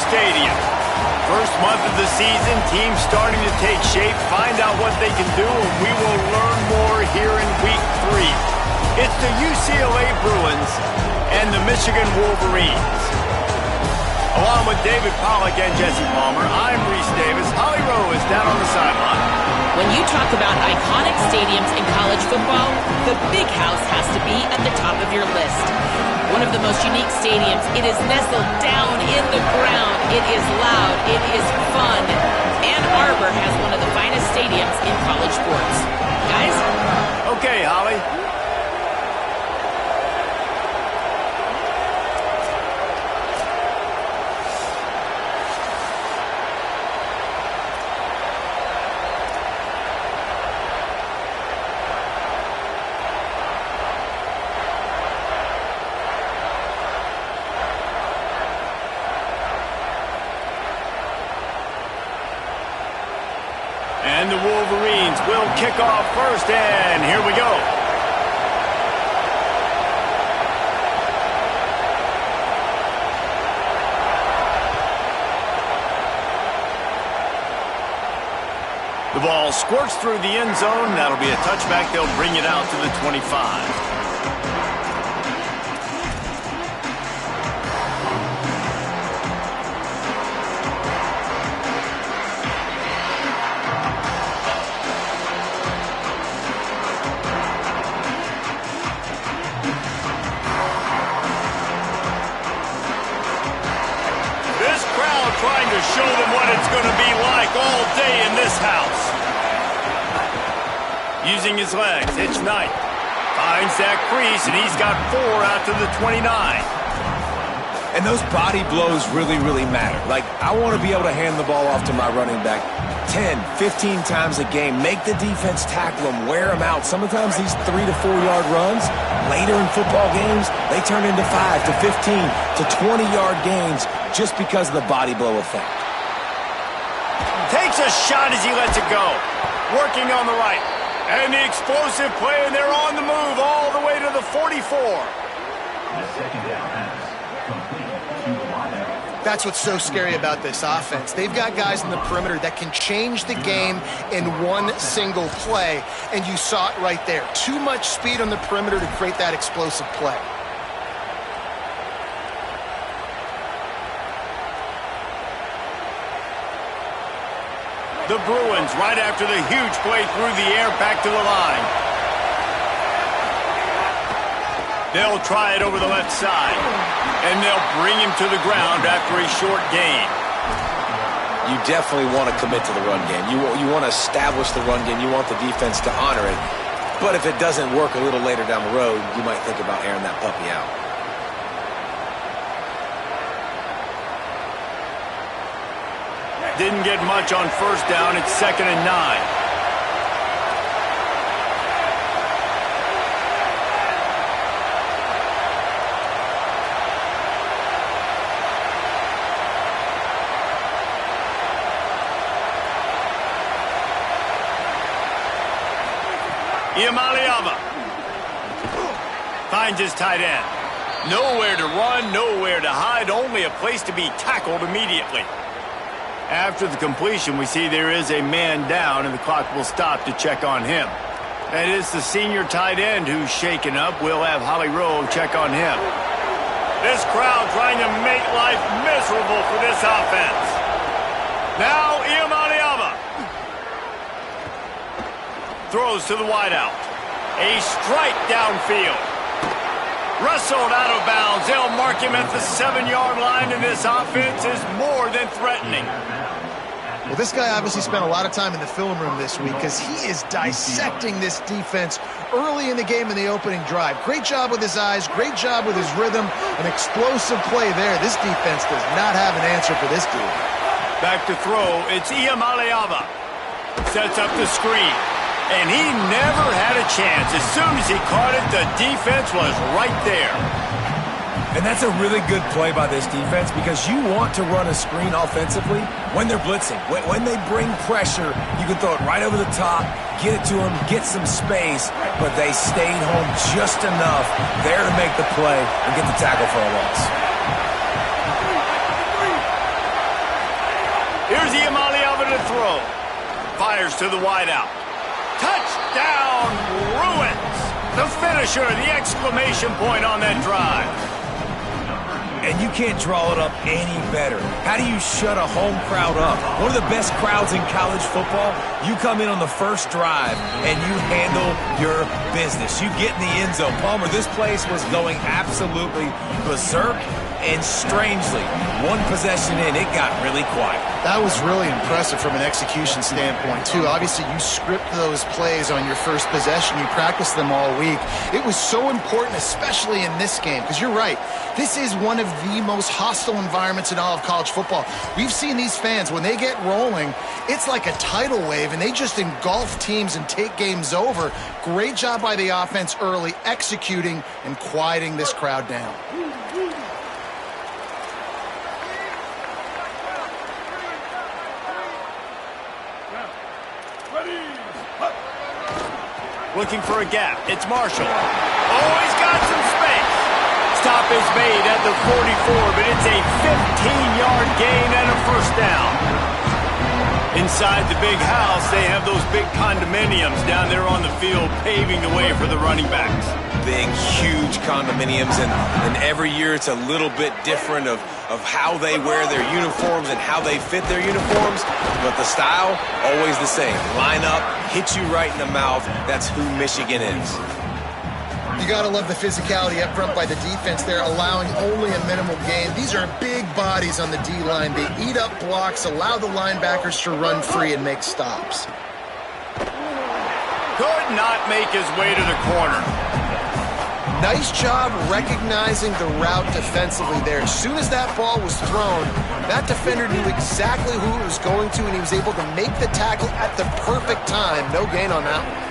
Stadium. First month of the season, teams starting to take shape, find out what they can do, and we will learn more here in Week 3. It's the UCLA Bruins and the Michigan Wolverines. Along with David Pollack and Jesse Palmer, I'm Reese Davis. Holly Rowe is down on the sideline. When you talk about iconic stadiums in college football, the Big House has to be at the top of your list. One of the most unique stadiums, it is nestled down in the ground. It is loud. It is fun. Ann Arbor has one of the finest stadiums in college sports. Guys? Okay, Holly. And the Wolverines will kick off first, and here we go. The ball squirts through the end zone. That'll be a touchback. They'll bring it out to the 25. Trying to show them what it's going to be like all day in this house. Using his legs, it's Knight. Finds that crease, and he's got 4 out to the 29. And those body blows really, really matter. Like, I want to be able to hand the ball off to my running back 10, 15 times a game. Make the defense tackle them, wear them out. Sometimes these 3 to 4 yard runs, later in football games, they turn into 5 to 15 to 20 yard gains just because of the body blow effect. Takes a shot as he lets it go. Working on the right. And the explosive play, and they're on the move all the way to the 44. That's what's so scary about this offense. They've got guys in the perimeter that can change the game in one single play, and you saw it right there. Too much speed on the perimeter to create that explosive play. The Bruins right after the huge play through the air back to the line. They'll try it over the left side, and they'll bring him to the ground after a short gain. You definitely want to commit to the run game. You want to establish the run game. You want the defense to honor it. But if it doesn't work a little later down the road, you might think about airing that puppy out. Didn't get much on first down. It's 2nd and 9. Iamaleava finds his tight end. Nowhere to run, nowhere to hide, only a place to be tackled immediately. After the completion, we see there is a man down, and the clock will stop to check on him. That is the senior tight end who's shaken up. We'll have Holly Rowe check on him. This crowd trying to make life miserable for this offense. Now, Iamaleava throws to the wideout. A strike downfield. Wrestled out of bounds. They'll mark him at the 7-yard line, and this offense is more than threatening. Well, this guy obviously spent a lot of time in the film room this week because he is dissecting this defense early in the game in the opening drive. Great job with his eyes, great job with his rhythm, an explosive play there. This defense does not have an answer for this dude. Back to throw, it's Iamaleava. Sets up the screen, and he never had a chance. As soon as he caught it, the defense was right there. And that's a really good play by this defense because you want to run a screen offensively when they're blitzing. When they bring pressure, you can throw it right over the top, get it to them, get some space, but they stayed home just enough there to make the play and get the tackle for a loss. Here's Iamaleava to throw. Fires to the wideout. Touchdown, Bruins! The finisher, the exclamation point on that drive. And you can't draw it up any better. How do you shut a home crowd up? One of the best crowds in college football. You come in on the first drive and you handle your business. You get in the end zone. Palmer, this place was going absolutely berserk. And strangely, one possession in, it got really quiet. That was really impressive from an execution standpoint, too. Obviously, you script those plays on your first possession. You practice them all week. It was so important, especially in this game, because you're right. This is one of the most hostile environments in all of college football. We've seen these fans, when they get rolling, it's like a tidal wave, and they just engulf teams and take games over. Great job by the offense early, executing and quieting this crowd down. Looking for a gap. It's Marshall. Oh, he's got some space. Stop is made at the 44, but it's a 15-yard gain and a first down. Inside the big house, they have those big condominiums down there on the field paving the way for the running backs. Big, huge condominiums, and every year it's a little bit different of how they wear their uniforms and how they fit their uniforms, but the style, always the same. Line up, hit you right in the mouth. That's who Michigan is. You got to love the physicality up front by the defense. They're allowing only a minimal gain. These are big bodies on the D-line. They eat up blocks, allow the linebackers to run free and make stops. Could not make his way to the corner. Nice job recognizing the route defensively there. As soon as that ball was thrown, that defender knew exactly who it was going to, and he was able to make the tackle at the perfect time. No gain on that one.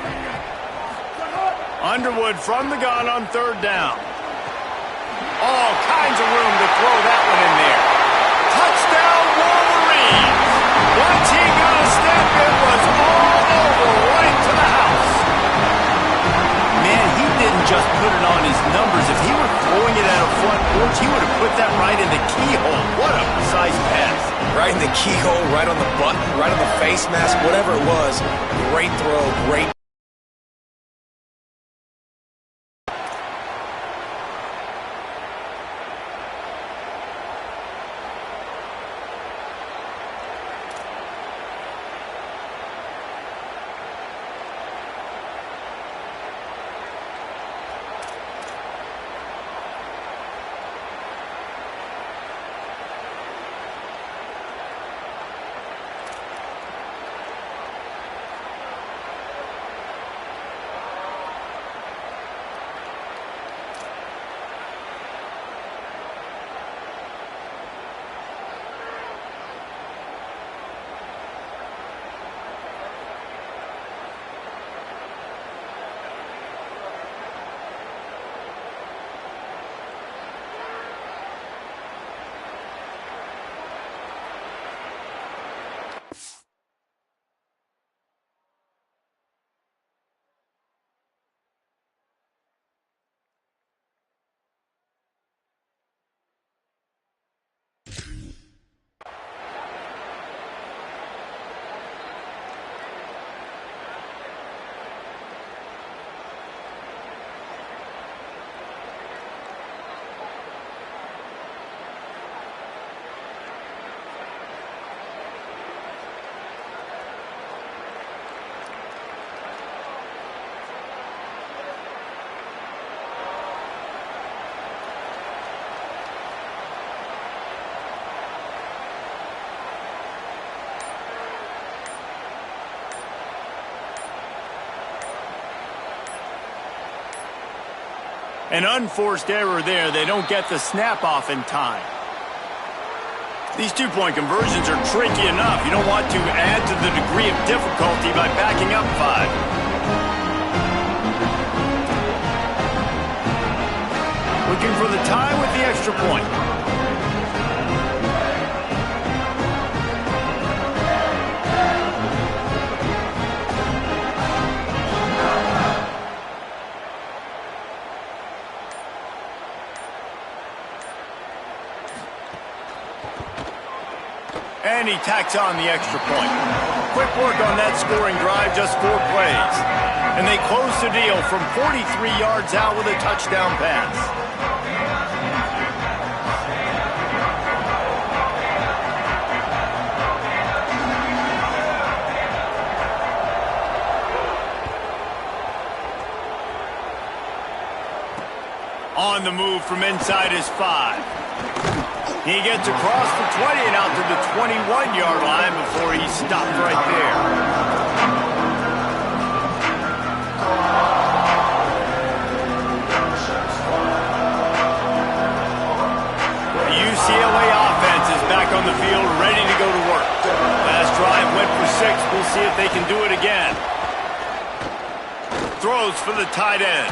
Underwood from the gun on third down. All kinds of room to throw that one in there. Touchdown, Wolverines! Once he got a step, it was all over, right to the house. Man, he didn't just put it on his numbers. If he were throwing it at a front porch, he would have put that right in the keyhole. What a precise pass. Right in the keyhole, right on the button, right on the face mask, whatever it was. Great throw, great. An unforced error there. They don't get the snap off in time. These two-point conversions are tricky enough. You don't want to add to the degree of difficulty by backing up 5. Looking for the tie with the extra point. And he tacks on the extra point. Quick work on that scoring drive, just 4 plays. And they close the deal from 43 yards out with a touchdown pass. On the move from inside his 5. He gets across the 20 and out to the 21-yard line before he's stopped right there. The UCLA offense is back on the field, ready to go to work. Last drive went for 6. We'll see if they can do it again. Throws for the tight end.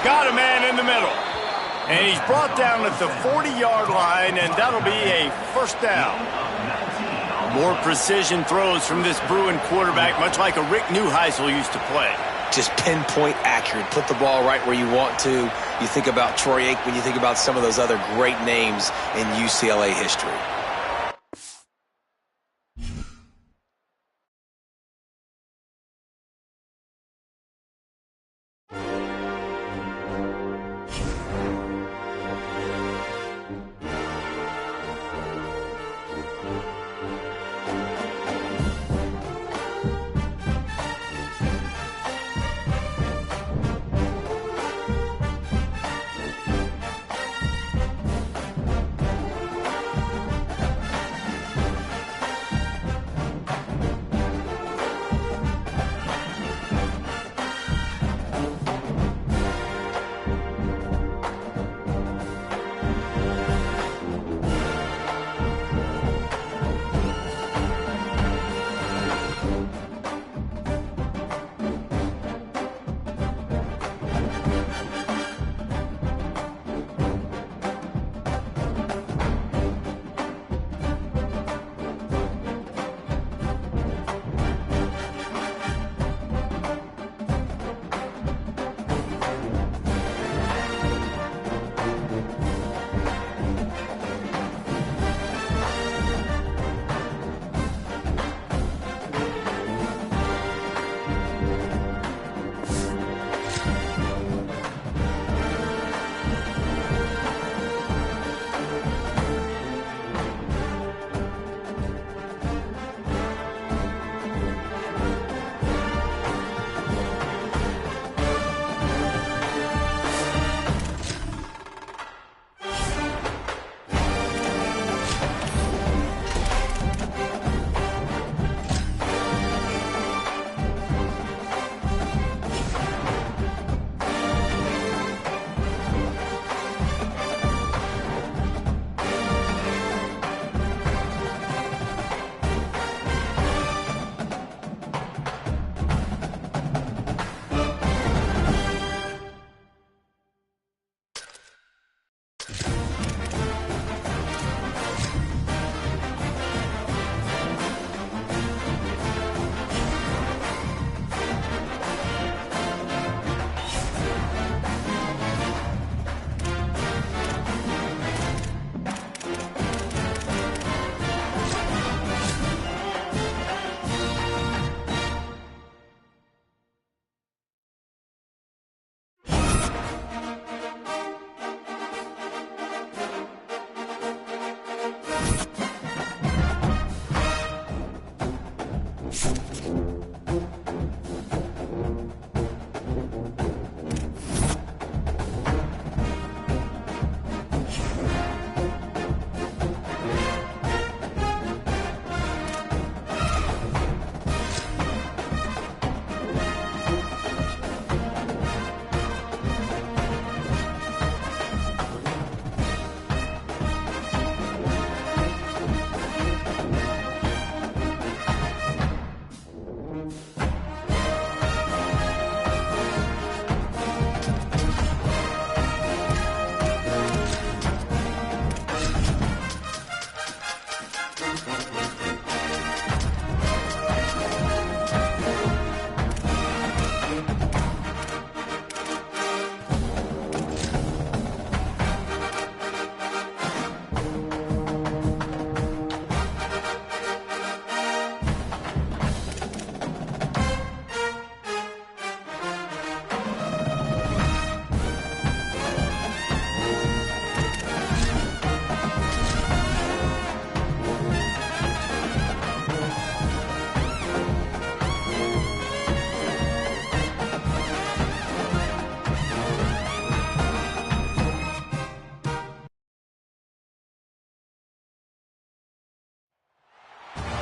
Got a man in the middle. And he's brought down at the 40-yard line, and that'll be a first down. More precision throws from this Bruin quarterback, much like a Rick Neuheisel used to play. Just pinpoint accurate. Put the ball right where you want to. You think about Troy Aikman, you think about some of those other great names in UCLA history.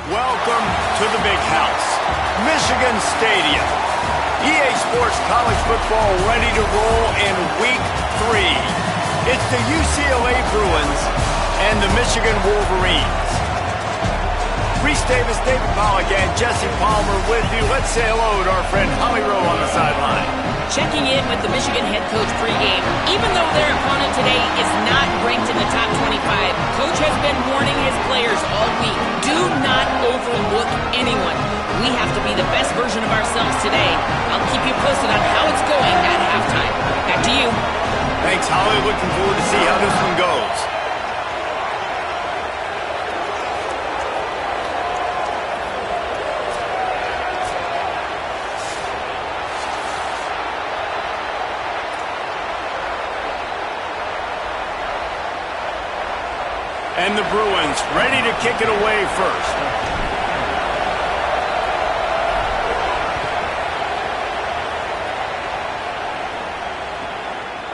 Welcome to the big house, Michigan Stadium. EA Sports College Football ready to roll in Week 3. It's the UCLA Bruins and the Michigan Wolverines. Reese Davis, David Pollack, and Jesse Palmer with you. Let's say hello to our friend Holly Rowe on the sideline. Checking in with the Michigan head coach pregame. Even though their opponent today is not ranked in the top 25, Coach has been warning his players all week. Do not overlook anyone. We have to be the best version of ourselves today. I'll keep you posted on how it's going at halftime. Back to you. Thanks, Holly. Looking forward to see how this one goes. And the Bruins ready to kick it away first.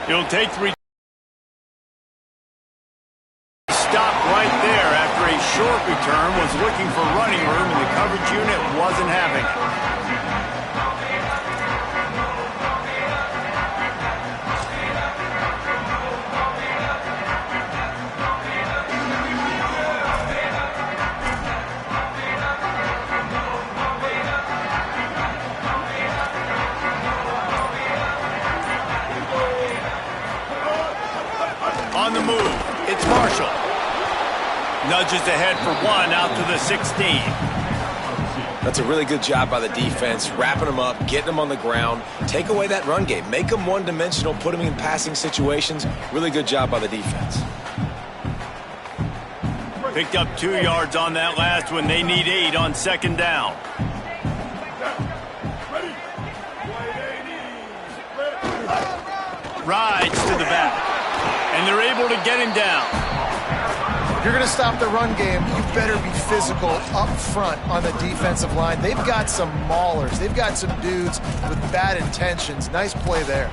He'll take 3. Stop right there after a short return, was looking for running room, and the coverage unit wasn't having it. On the move, it's Marshall. Nudges ahead for 1 out to the 16. That's a really good job by the defense, wrapping them up, getting them on the ground. Take away that run game. Make them one-dimensional, put them in passing situations. Really good job by the defense. Picked up 2 yards on that last one. They need 8 on second down. Rides to the back. And they're able to get him down. If you're going to stop the run game, you better be physical up front on the defensive line. They've got some maulers. They've got some dudes with bad intentions. Nice play there.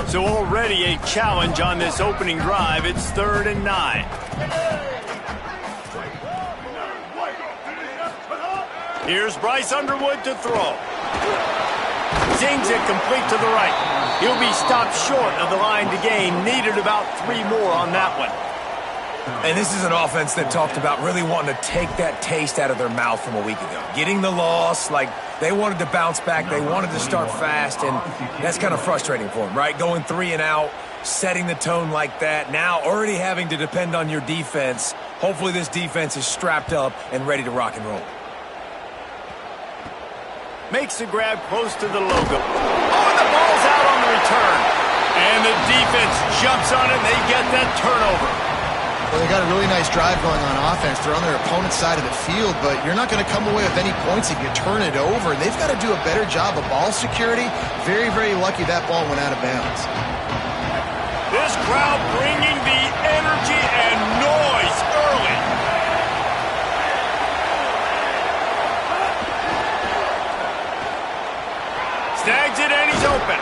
So already a challenge on this opening drive. It's 3rd and 9. Here's Bryce Underwood to throw. Zings it complete to the right. He'll be stopped short of the line to gain. Needed about 3 more on that one. And this is an offense that talked about really wanting to take that taste out of their mouth from a week ago. Getting the loss, like they wanted to bounce back. They wanted to start fast, and that's kind of frustrating for them, right? Going 3 and out, setting the tone like that. Now already having to depend on your defense. Hopefully this defense is strapped up and ready to rock and roll. Makes the grab close to the logo. Oh, and the ball's out on the return. And the defense jumps on it, and they get that turnover. Well, they got a really nice drive going on offense. They're on their opponent's side of the field, but you're not going to come away with any points if you turn it over. They've got to do a better job of ball security. Very, very lucky that ball went out of bounds. This crowd bringing the energy and noise early. Snags it and he's open.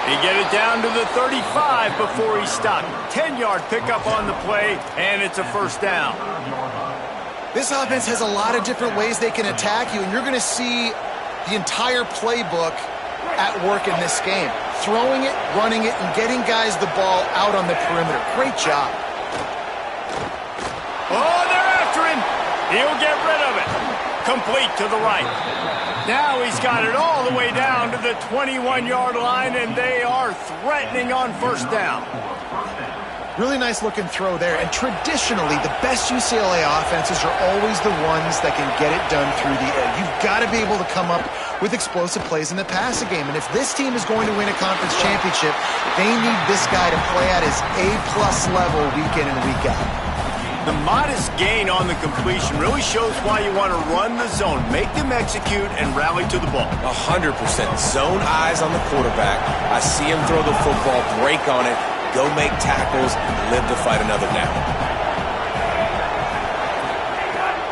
He get it down to the 35 before he stopped. 10-yard pickup on the play, and it's a first down. This offense has a lot of different ways they can attack you, and you're going to see the entire playbook at work in this game. Throwing it, running it, and getting guys the ball out on the perimeter. Great job. Oh, they're after him. He'll get rid of it. Complete to the right. Now he's got it all the way down to the 21-yard line, and they are threatening on first down. Really nice looking throw there, and traditionally the best UCLA offenses are always the ones that can get it done through the air. You've got to be able to come up with explosive plays in the passing game, and if this team is going to win a conference championship, they need this guy to play at his A+ level week in and week out. The modest gain on the completion really shows why you want to run the zone, make them execute, and rally to the ball. 100%. Zone eyes on the quarterback. I see him throw the football, break on it, go make tackles, live to fight another down.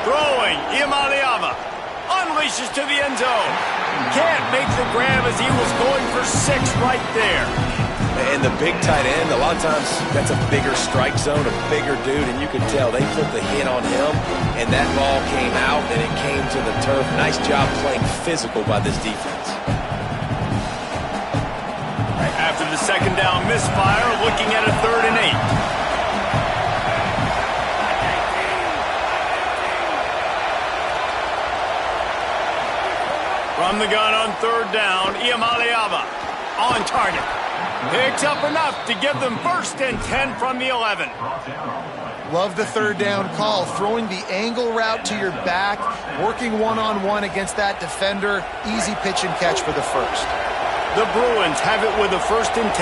Throwing, Iamaleava unleashes to the end zone. Can't make the grab as he was going for 6 right there. And the big tight end, a lot of times that's a bigger strike zone, a bigger dude, and you can tell they put the hit on him, and that ball came out, and it came to the turf. Nice job playing physical by this defense. After the second down misfire, looking at a 3rd and 8. From the gun on 3rd down, Iamaleava on target. Picks up enough to give them 1st and 10 from the 11. Love the 3rd down call, throwing the angle route to your back, working one-on-one against that defender. Easy pitch and catch for the 1st. The Bruins have it with a 1st and 10.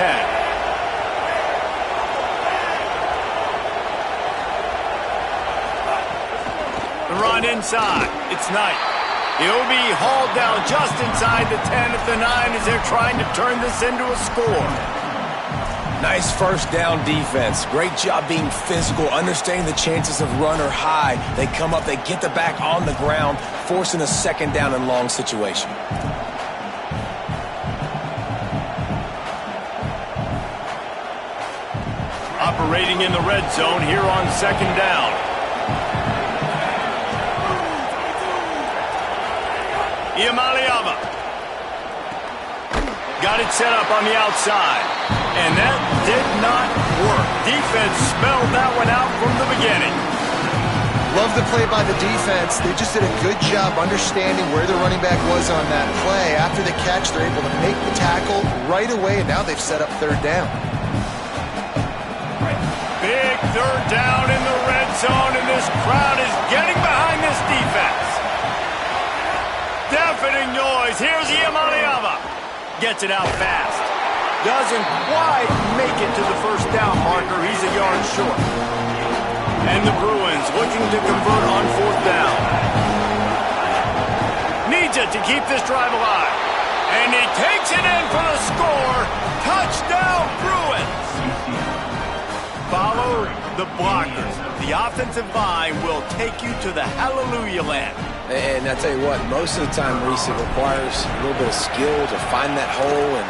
The run inside. It's Knight. He'll be hauled down just inside the 10 at the 9 as they're trying to turn this into a score. Nice 1st down defense. Great job being physical, understanding the chances of run or high. They come up, they get the back on the ground, forcing a 2nd down and long situation. Operating in the red zone here on 2nd down. Iamaleava. Got it set up on the outside. And that did not work. Defense spelled that one out from the beginning. Love the play by the defense. They just did a good job understanding where the running back was on that play. After the catch, they're able to make the tackle right away, and now they've set up 3rd down. Big 3rd down in the red zone, and this crowd is getting behind this defense. Deafening noise. Here's Iamaleava. Gets it out fast. Doesn't quite make it to the 1st down marker. He's a yard short. And the Bruins looking to convert on 4th down. Needs it to keep this drive alive. And he takes it in for the score. Touchdown, Bruins. Follow the blockers. The offensive line will take you to the hallelujah land. And I tell you what, most of the time, Reese, it requires a little bit of skill to find that hole and,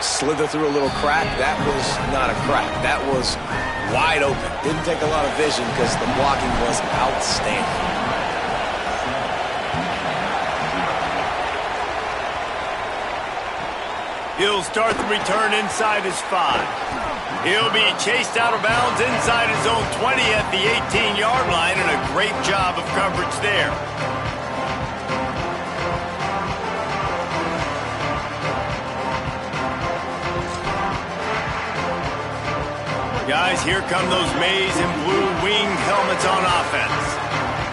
slither through a little crack. That was not a crack. That was wide open. Didn't take a lot of vision because the blocking was outstanding. He'll start the return inside his 5. He'll be chased out of bounds inside his own 20 at the 18-yard line, and a great job of coverage there. Guys, here come those maize and blue winged helmets on offense.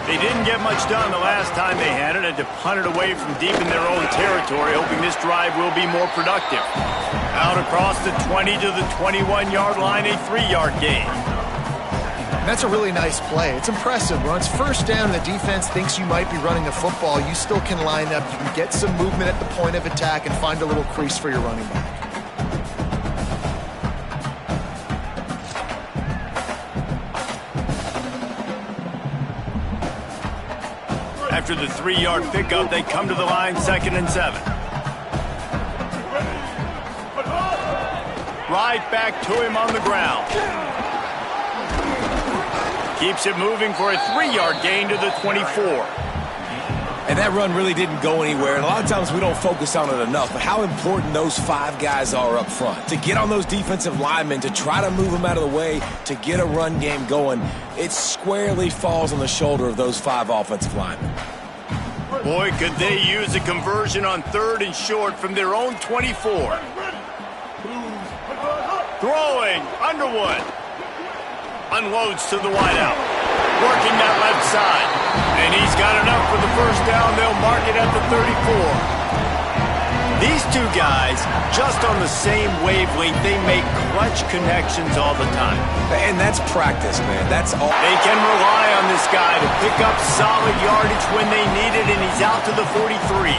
They didn't get much done the last time they had it, had to punt it away from deep in their own territory, hoping this drive will be more productive. Out across the 20 to the 21-yard line, a 3-yard gain. That's a really nice play. It's impressive. When it's 1st down and the defense thinks you might be running the football, you still can line up. You can get some movement at the point of attack and find a little crease for your running back. After the 3-yard pickup, they come to the line 2nd and 7. Right back to him on the ground. Keeps it moving for a 3-yard gain to the 24. And that run really didn't go anywhere. And a lot of times we don't focus on it enough, but how important those 5 guys are up front. To get on those defensive linemen, to try to move them out of the way, to get a run game going, it squarely falls on the shoulder of those 5 offensive linemen. Boy, could they use a conversion on 3rd and short from their own 24. Throwing, Underwood. Unloads to the wideout. Working that left side. And he's got enough for the 1st down. They'll mark it at the 34. These two guys, just on the same wavelength, they make clutch connections all the time. And that's practice, man. That's all. They can rely on this guy to pick up solid yardage when they need it, and he's out to the 43.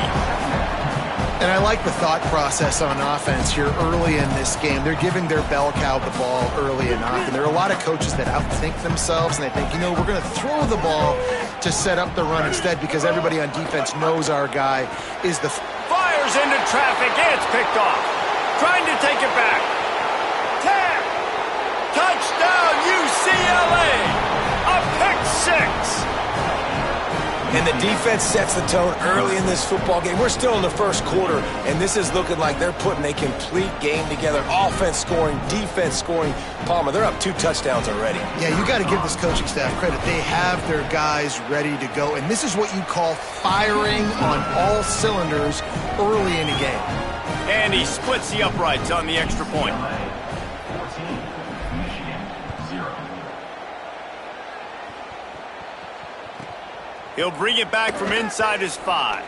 And I like the thought process on offense here early in this game. They're giving their bell cow the ball early enough. And there are a lot of coaches that outthink themselves, and they think, we're going to throw the ball to set up the run instead because everybody on defense knows our guy is the... Fires into traffic. It's picked off. Trying to take it back. Touchdown, UCLA! A pick six! And the defense sets the tone early in this football game. We're still in the first quarter, and this is looking like they're putting a complete game together. Offense scoring, defense scoring. Palmer, they're up 2 touchdowns already. Yeah, you got to give this coaching staff credit. They have their guys ready to go, and this is what you call firing on all cylinders early in the game. And he splits the uprights on the extra point. He'll bring it back from inside his 5.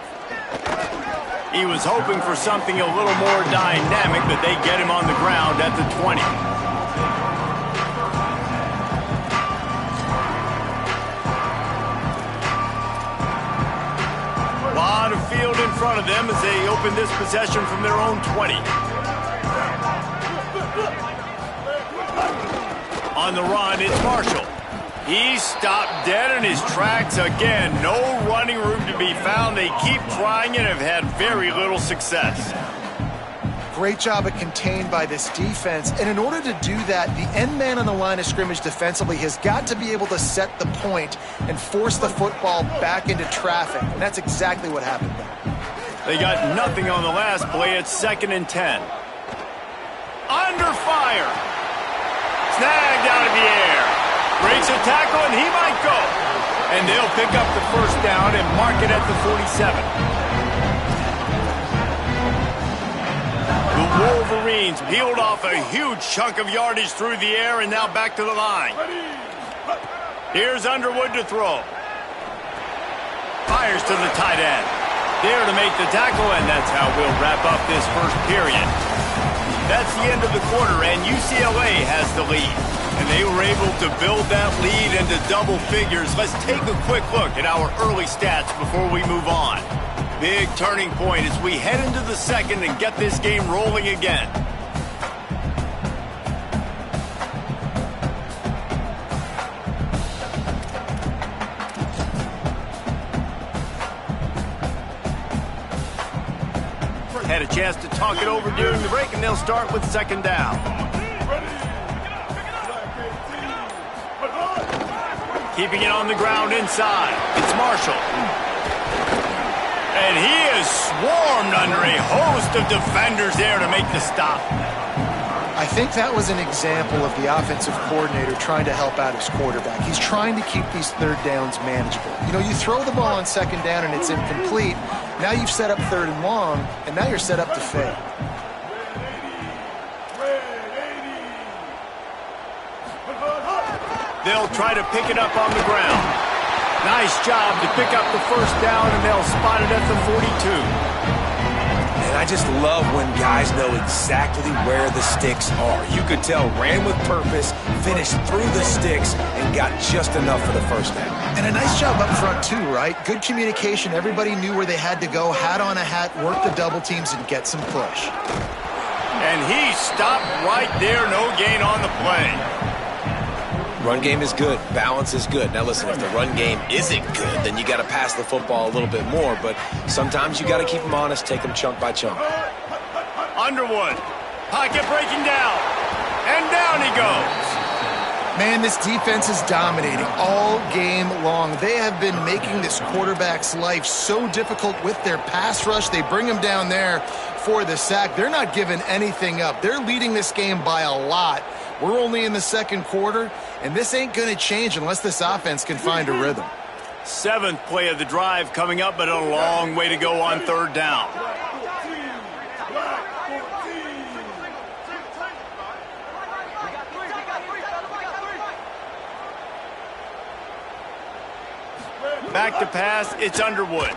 He was hoping for something a little more dynamic, but they get him on the ground at the 20. A lot of field in front of them as they open this possession from their own 20. On the run, it's Marshall. He's stopped dead in his tracks again. No running room to be found. They keep trying and have had very little success. Great job at contained by this defense. And in order to do that, the end man on the line of scrimmage defensively has got to be able to set the point and force the football back into traffic. And that's exactly what happened there. They got nothing on the last play. It's 2nd and 10. Under fire. Snagged out of the air. Breaks a tackle, and he might go. And they'll pick up the first down and mark it at the 47. The Wolverines peeled off a huge chunk of yardage through the air and now back to the line. Here's Underwood to throw. Fires to the tight end. There to make the tackle, and that's how we'll wrap up this first period. That's the end of the quarter, and UCLA has the lead. And they were able to build that lead into double figures. Let's take a quick look at our early stats before we move on. Big turning point as we head into the second and get this game rolling again. Had a chance to talk it over during the break, and they'll start with 2nd down. Keeping it on the ground inside. It's Marshall. And he is swarmed under a host of defenders there to make the stop. I think that was an example of the offensive coordinator trying to help out his quarterback. He's trying to keep these 3rd downs manageable. You know, you throw the ball on 2nd down and it's incomplete. Now you've set up 3rd and long, and now you're set up to fail. They'll try to pick it up on the ground. Nice job to pick up the first down, and they'll spot it at the 42. And I just love when guys know exactly where the sticks are. You could tell ran with purpose, finished through the sticks, and got just enough for the first down. And a nice job up front, too, right? Good communication. Everybody knew where they had to go, hat on a hat, work the double teams, and get some push. And he stopped right there. No gain on the play. Run game is good. Balance is good. Now, listen, if the run game isn't good, then you got to pass the football a little bit more. But sometimes you got to keep them honest, take them chunk by chunk. Underwood. Pocket breaking down. And down he goes. Man, this defense is dominating all game long. They have been making this quarterback's life so difficult with their pass rush. They bring him down there for the sack. They're not giving anything up. They're leading this game by a lot. We're only in the 2nd quarter, and this ain't going to change unless this offense can find a rhythm. 7th play of the drive coming up, but a long way to go on 3rd down. Back to pass, it's Underwood.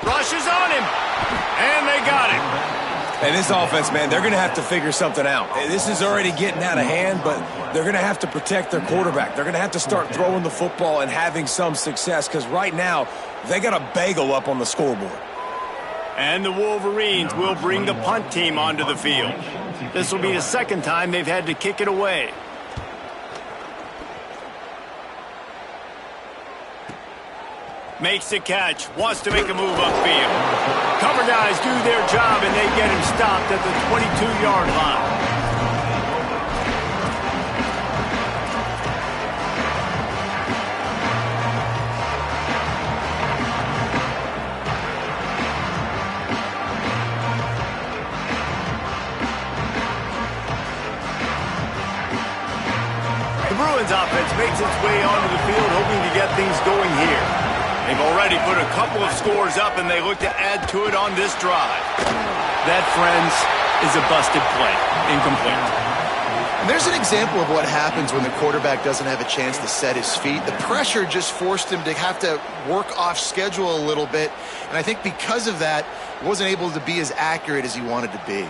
Rushes on him, and they got him. And this offense, man, they're going to have to figure something out. This is already getting out of hand, but they're going to have to protect their quarterback. They're going to have to start throwing the football and having some success because right now they got a bagel up on the scoreboard. And the Wolverines will bring the punt team onto the field. This will be the 2nd time they've had to kick it away. Makes the catch, wants to make a move upfield. Cover guys do their job, and they get him stopped at the 22-yard line. Cleveland's offense makes its way onto the field, hoping to get things going here. They've already put a couple of scores up, and they look to add to it on this drive. That, friends, is a busted play. Incomplete. And there's an example of what happens when the quarterback doesn't have a chance to set his feet. The pressure just forced him to have to work off schedule a little bit. And I think because of that, he wasn't able to be as accurate as he wanted to be.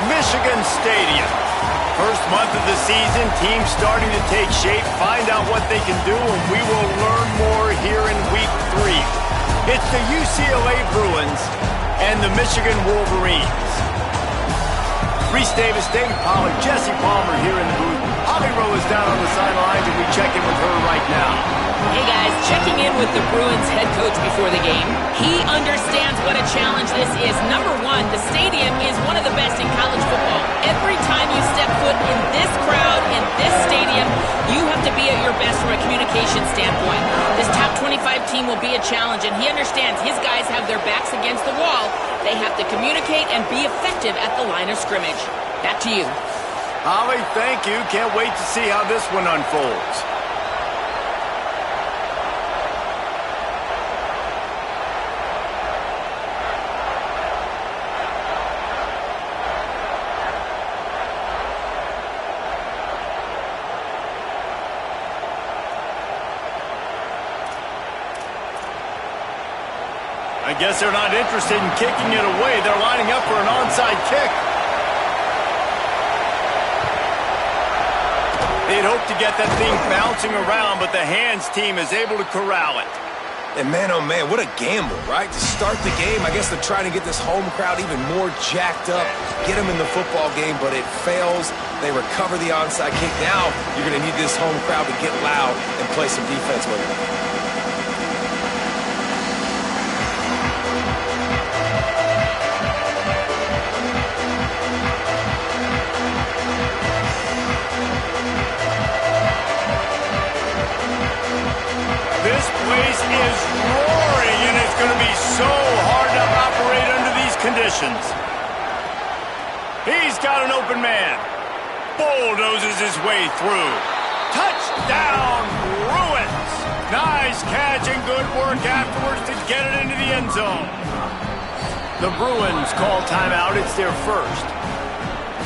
Michigan Stadium. First month of the season, teams starting to take shape, find out what they can do, and we will learn more here in Week 3. It's the UCLA Bruins and the Michigan Wolverines. Reese Davis, Dave Pollard, Jesse Palmer here in the booth. Holly Rowe is down on the sidelines, and we check in with her right now. Hey guys, checking in with the Bruins head coach before the game. He understands what a challenge this is. Number one, the stadium is one of the best in college football. Every time you step foot in this crowd, in this stadium, you have to be at your best from a communication standpoint. This top 25 team will be a challenge, and he understands his guys have their backs against the wall. They have to communicate and be effective at the line of scrimmage. Back to you. Holly, thank you. Can't wait to see how this one unfolds. I guess they're not interested in kicking it away. They're lining up for an onside kick. They'd hope to get that thing bouncing around, but the hands team is able to corral it. And man, oh man, what a gamble, right? To start the game, I guess they're trying to get this home crowd even more jacked up, get them in the football game, but it fails. They recover the onside kick. Now you're going to need this home crowd to get loud and play some defense with it. This place is roaring, and it's going to be so hard to operate under these conditions. He's got an open man. Bulldozes his way through. Touchdown, Bruins. Nice catch and good work afterwards to get it into the end zone. The Bruins call timeout. It's their first.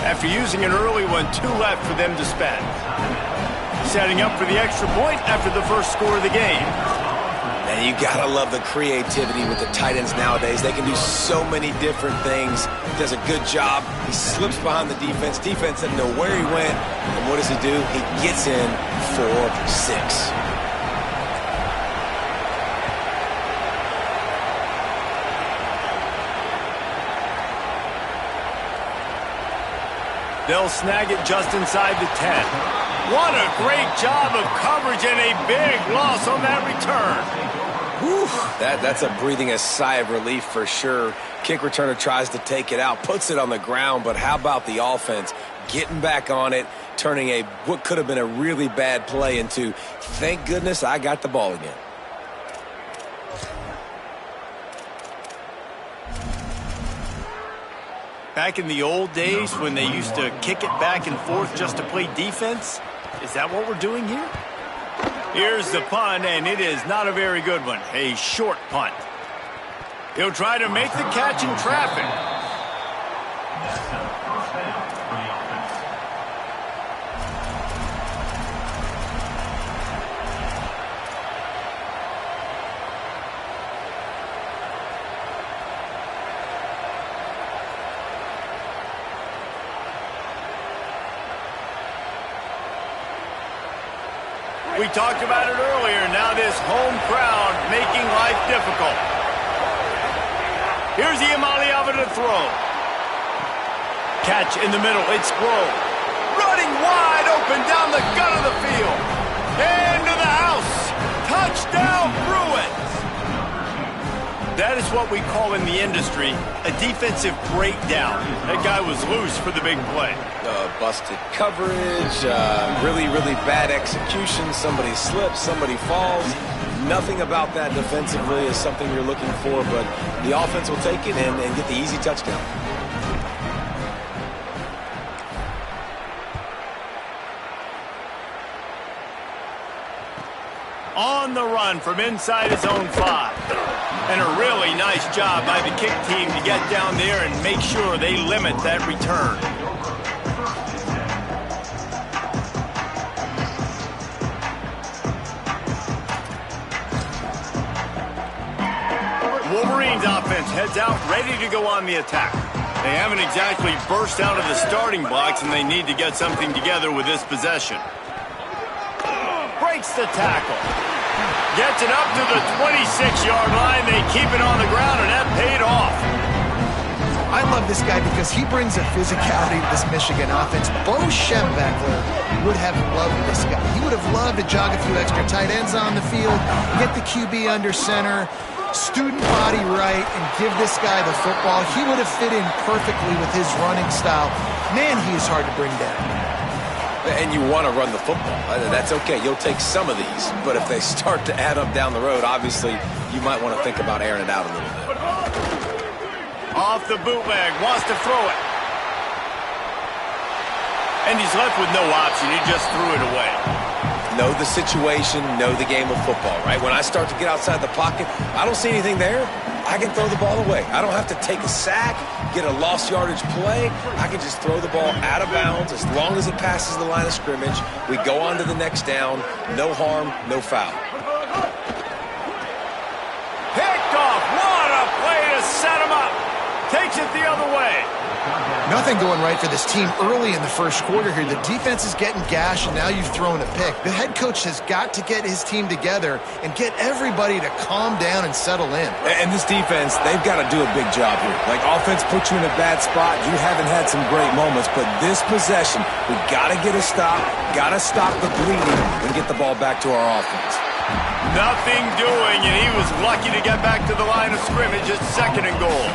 After using an early one, 2 left for them to spend. Setting up for the extra point after the first score of the game. And you gotta love the creativity with the tight ends nowadays. They can do so many different things. He does a good job. He slips behind the defense. Defense doesn't know where he went. And what does he do? He gets in for 6. They'll snag it just inside the 10. What a great job of coverage and a big loss on that return. Whew, that's a breathing a sigh of relief for sure. Kick returner tries to take it out, puts it on the ground, but how about the offense getting back on it, turning what could have been a really bad play into, thank goodness I got the ball again. Back in the old days when they used to kick it back and forth just to play defense, is that what we're doing here? Here's the punt, and it is not a very good one. A short punt. He'll try to make the catch in traffic. We talked about it earlier. Now this home crowd making life difficult. Here's Iamaleava to throw. Catch in the middle. It's Grove. Running wide open down the gut of the field. Into the house. Touchdown, Bruins. That is what we call in the industry a defensive breakdown. That guy was loose for the big play. Busted coverage, really, really bad execution. Somebody slips, somebody falls. Nothing about that defensively is something you're looking for, but the offense will take it and get the easy touchdown. On the run from inside his own 5. And a really nice job by the kick team to get down there and make sure they limit that return. Wolverines offense heads out, ready to go on the attack. They haven't exactly burst out of the starting blocks, and they need to get something together with this possession. Breaks the tackle. Gets it up to the 26-yard line. They keep it on the ground, and that paid off. I love this guy because he brings a physicality to this Michigan offense. Bo Schembechler would have loved this guy. He would have loved to jog a few extra tight ends on the field, get the QB under center, student body right, and give this guy the football. He would have fit in perfectly with his running style. Man, he is hard to bring down. And you want to run the football. That's okay. You'll take some of these. But if they start to add up down the road, obviously, you might want to think about airing it out a little bit. Off the bootleg, wants to throw it. And he's left with no option. He just threw it away. Know the situation, know the game of football, right? When I start to get outside the pocket, I don't see anything there, I can throw the ball away. I don't have to take a sack, get a lost yardage play. I can just throw the ball out of bounds as long as it passes the line of scrimmage. We go on to the next down. No harm, no foul. Picked off. What a play to set him up. Takes it the other way. Nothing going right for this team early in the first quarter here. The defense is getting gashed, and now you've thrown a pick. The head coach has got to get his team together and get everybody to calm down and settle in. And this defense, they've got to do a big job here. Like, offense puts you in a bad spot. You haven't had some great moments, but this possession, we got to get a stop, got to stop the bleeding, and get the ball back to our offense. Nothing doing, and he was lucky to get back to the line of scrimmage at 2nd and goal.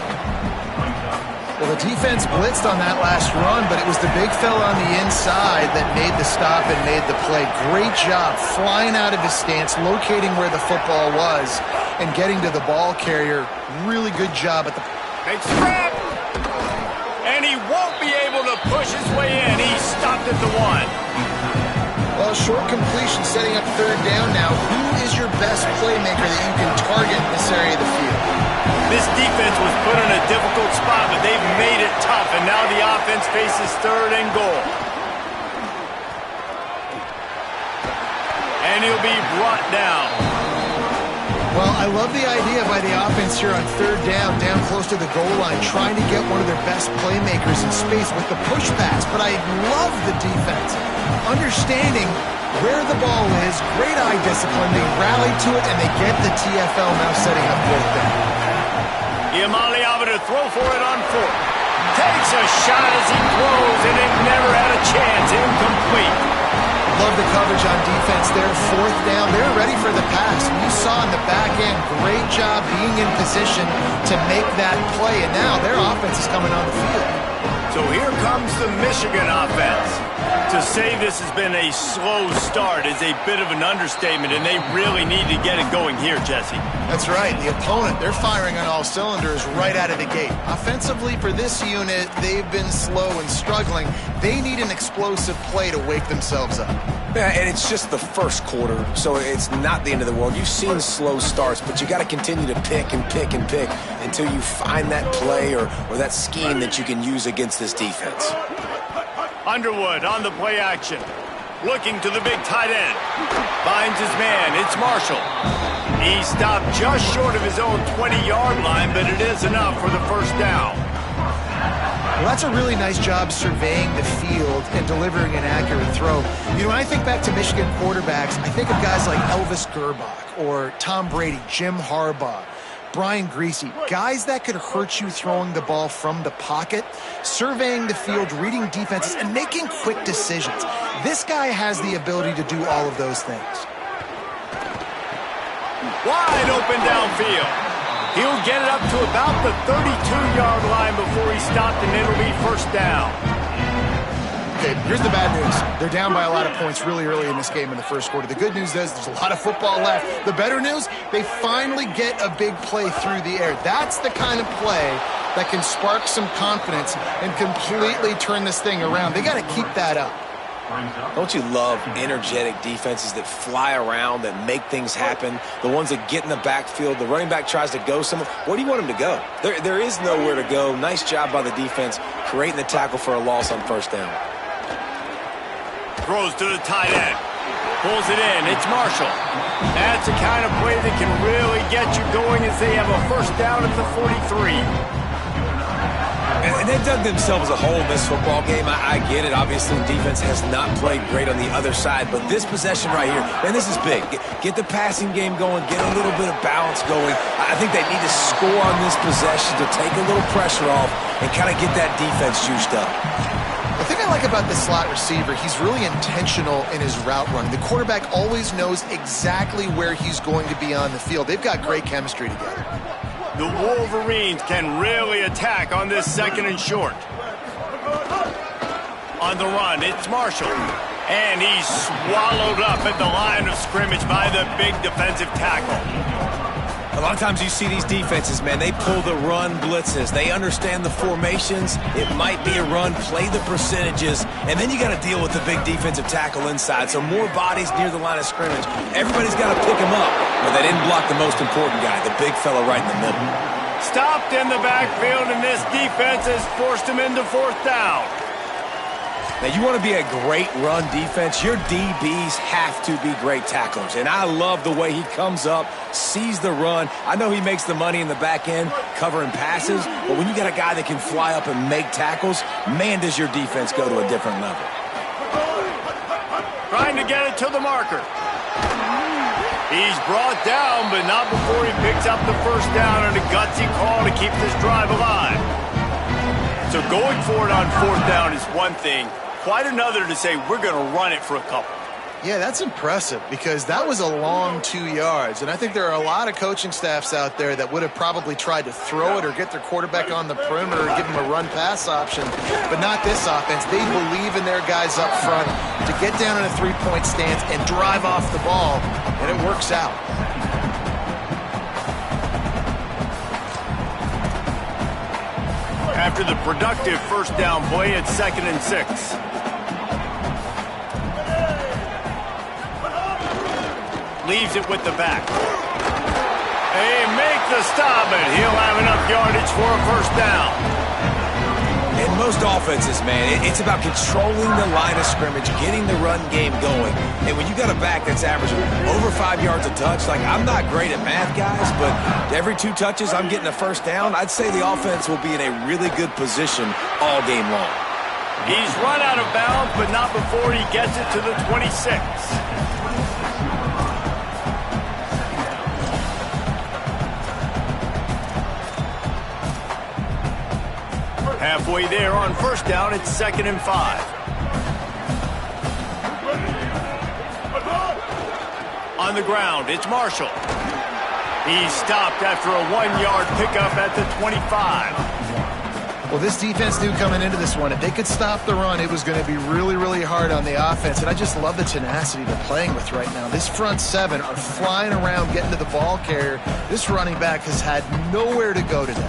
Well, the defense blitzed on that last run, but it was the big fella on the inside that made the stop and made the play. Great job flying out of his stance, locating where the football was, and getting to the ball carrier. Really good job at the... Makes the grab! And he won't be able to push his way in. He stopped at the 1. Well, short completion setting up 3rd down now. Who is your best playmaker that you can target in this area of the field? This defense was put in a difficult spot, but they've made it tough, and now the offense faces 3rd and goal. And he'll be brought down. Well, I love the idea by the offense here on 3rd down, down close to the goal line, trying to get one of their best playmakers in space with the push pass, but I love the defense. Understanding where the ball is, great eye discipline, they rally to it, and they get the TFL now setting up 4th down. Iamale Ava to throw for it on 4th. Takes a shot as he throws, and it never had a chance. Incomplete. Love the coverage on defense there. 4th down. They're ready for the pass. You saw in the back end, great job being in position to make that play, and now their offense is coming on the field. So here comes the Michigan offense. To say this has been a slow start is a bit of an understatement, and they really need to get it going here, Jesse. That's right. The opponent, they're firing on all cylinders right out of the gate. Offensively, for this unit, they've been slow and struggling. They need an explosive play to wake themselves up. Yeah, and it's just the first quarter, so it's not the end of the world. You've seen slow starts, but you got to continue to pick and pick and pick until you find that play or that scheme that you can use against this defense. Underwood on the play action. Looking to the big tight end. Finds his man. It's Marshall. He stopped just short of his own 20-yard line, but it is enough for the 1st down. Well, that's a really nice job surveying the field and delivering an accurate throw. You know, when I think back to Michigan quarterbacks, I think of guys like Elvis Gerbach or Tom Brady, Jim Harbaugh, Brian Griese, guys that could hurt you throwing the ball from the pocket, surveying the field, reading defenses, and making quick decisions. This guy has the ability to do all of those things. Wide open downfield. He'll get it up to about the 32-yard line before he stopped, and it'll be 1st down. Okay, here's the bad news. They're down by a lot of points really early in this game in the first quarter. The good news is there's a lot of football left. The better news, they finally get a big play through the air. That's the kind of play that can spark some confidence and completely turn this thing around. They got to keep that up. Don't you love energetic defenses that fly around, that make things happen? The ones that get in the backfield, the running back tries to go somewhere. Where do you want him to go? There is nowhere to go. Nice job by the defense creating the tackle for a loss on 1st down. Throws to the tight end. Pulls it in. It's Marshall. That's the kind of play that can really get you going as they have a 1st down at the 43. And they've dug themselves a hole in this football game. I get it. Obviously, defense has not played great on the other side. But this possession right here, man, this is big. Get the passing game going. Get a little bit of balance going. I think they need to score on this possession to take a little pressure off and kind of get that defense juiced up. The thing I like about this slot receiver, he's really intentional in his route running. The quarterback always knows exactly where he's going to be on the field. They've got great chemistry together. The Wolverines can really attack on this second and short. On the run, it's Marshall. And he's swallowed up at the line of scrimmage by the big defensive tackle. A lot of times you see these defenses, man, they pull the run blitzes. They understand the formations. It might be a run, play the percentages, and then you got to deal with the big defensive tackle inside. So more bodies near the line of scrimmage. Everybody's got to pick him up, but they didn't block the most important guy, the big fella right in the middle. Stopped in the backfield, and this defense has forced him into fourth down. Now, you want to be a great run defense, your DBs have to be great tacklers. And I love the way he comes up, sees the run. I know he makes the money in the back end covering passes, but when you got a guy that can fly up and make tackles, man, does your defense go to a different level. Trying to get it to the marker. He's brought down, but not before he picks up the first down and a gutsy call to keep this drive alive. So going for it on fourth down is one thing. Quite another to say we're going to run it for a couple. Yeah, that's impressive because that was a long 2 yards. And I think there are a lot of coaching staffs out there that would have probably tried to throw it or get their quarterback on the perimeter or give him a run-pass option. But not this offense. They believe in their guys up front to get down in a three-point stance and drive off the ball, and it works out. After the productive first down play, it's 2nd and 6. Leaves it with the back. They make the stop, and he'll have enough yardage for a first down. In most offenses, man, it's about controlling the line of scrimmage, getting the run game going. And when you got a back that's averaging over 5 yards a touch, like I'm not great at math, guys, but every 2 touches I'm getting a first down, I'd say the offense will be in a really good position all game long. He's run out of bounds, but not before he gets it to the 26. Halfway there on first down, it's 2nd and 5. On the ground, it's Marshall. He's stopped after a 1-yard pickup at the 25. Well, this defense knew coming into this one, if they could stop the run, it was going to be really, really hard on the offense. And I just love the tenacity they're playing with right now. This front seven are flying around, getting to the ball carrier. This running back has had nowhere to go today.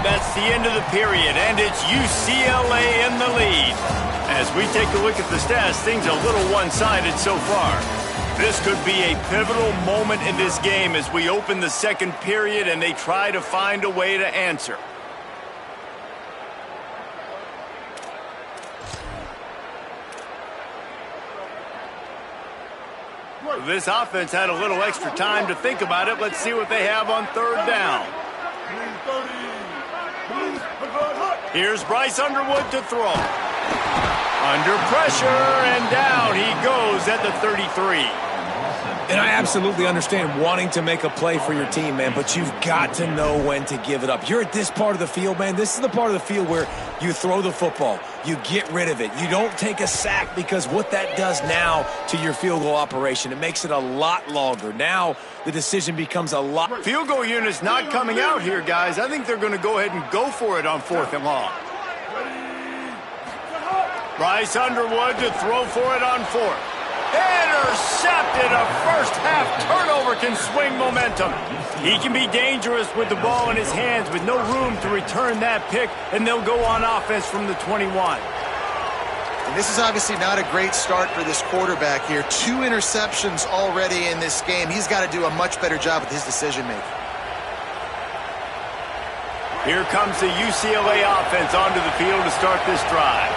That's the end of the period, and it's UCLA in the lead. As we take a look at the stats, things are a little one-sided so far. This could be a pivotal moment in this game as we open the second period and they try to find a way to answer. This offense had a little extra time to think about it. Let's see what they have on third down. Here's Bryce Underwood to throw. Under pressure, and down he goes at the 33. And I absolutely understand wanting to make a play for your team, man, but you've got to know when to give it up. You're at this part of the field, man. This is the part of the field where you throw the football. You get rid of it. You don't take a sack because what that does now to your field goal operation, it makes it a lot longer. Now the decision becomes a lot. Field goal unit's not coming out here, guys. I think they're going to go ahead and go for it on 4th and long. Bryce Underwood to throw for it on 4th. Intercepted. A first-half turnover can swing momentum. He can be dangerous with the ball in his hands with no room to return that pick, and they'll go on offense from the 21. And this is obviously not a great start for this quarterback here. 2 interceptions already in this game. He's got to do a much better job with his decision-making. Here comes the UCLA offense onto the field to start this drive.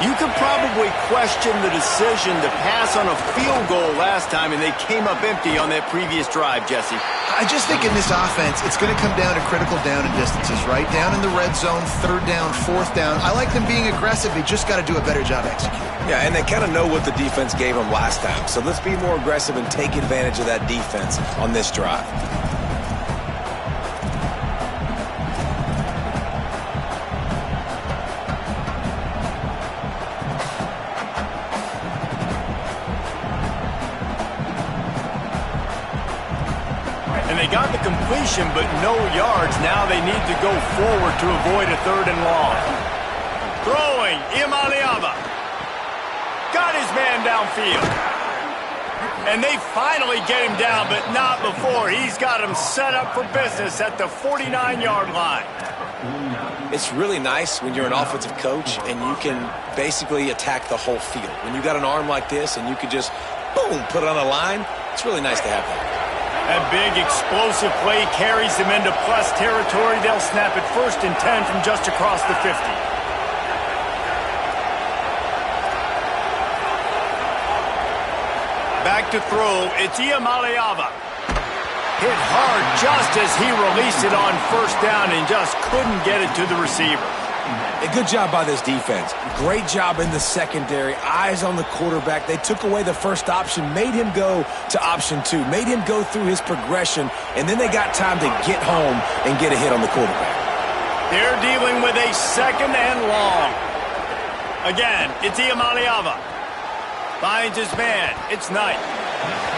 You could probably question the decision to pass on a field goal last time, and they came up empty on that previous drive, Jesse. I just think in this offense, it's going to come down to critical down and distances, right? Down in the red zone, third down, fourth down. I like them being aggressive. They just got to do a better job executing. Yeah, and they kind of know what the defense gave them last time. So let's be more aggressive and take advantage of that defense on this drive. And they got the completion, but no yards. Now they need to go forward to avoid a 3rd and long. Throwing, Iamaleava. Got his man downfield. And they finally get him down, but not before. He's got him set up for business at the 49-yard line. It's really nice when you're an offensive coach and you can basically attack the whole field. When you got an arm like this and you could just, boom, put it on a line, it's really nice to have that. That big explosive play carries them into plus territory. They'll snap it 1st and 10 from just across the 50. Back to throw, it's Iamaleava. Hit hard just as he released it on 1st down and just couldn't get it to the receiver. A good job by this defense. Great job in the secondary. Eyes on the quarterback. They took away the first option, made him go to option 2, made him go through his progression, and then they got time to get home and get a hit on the quarterback. They're dealing with a 2nd and long. Again, it's Iamaleava. Finds his man. It's Knight.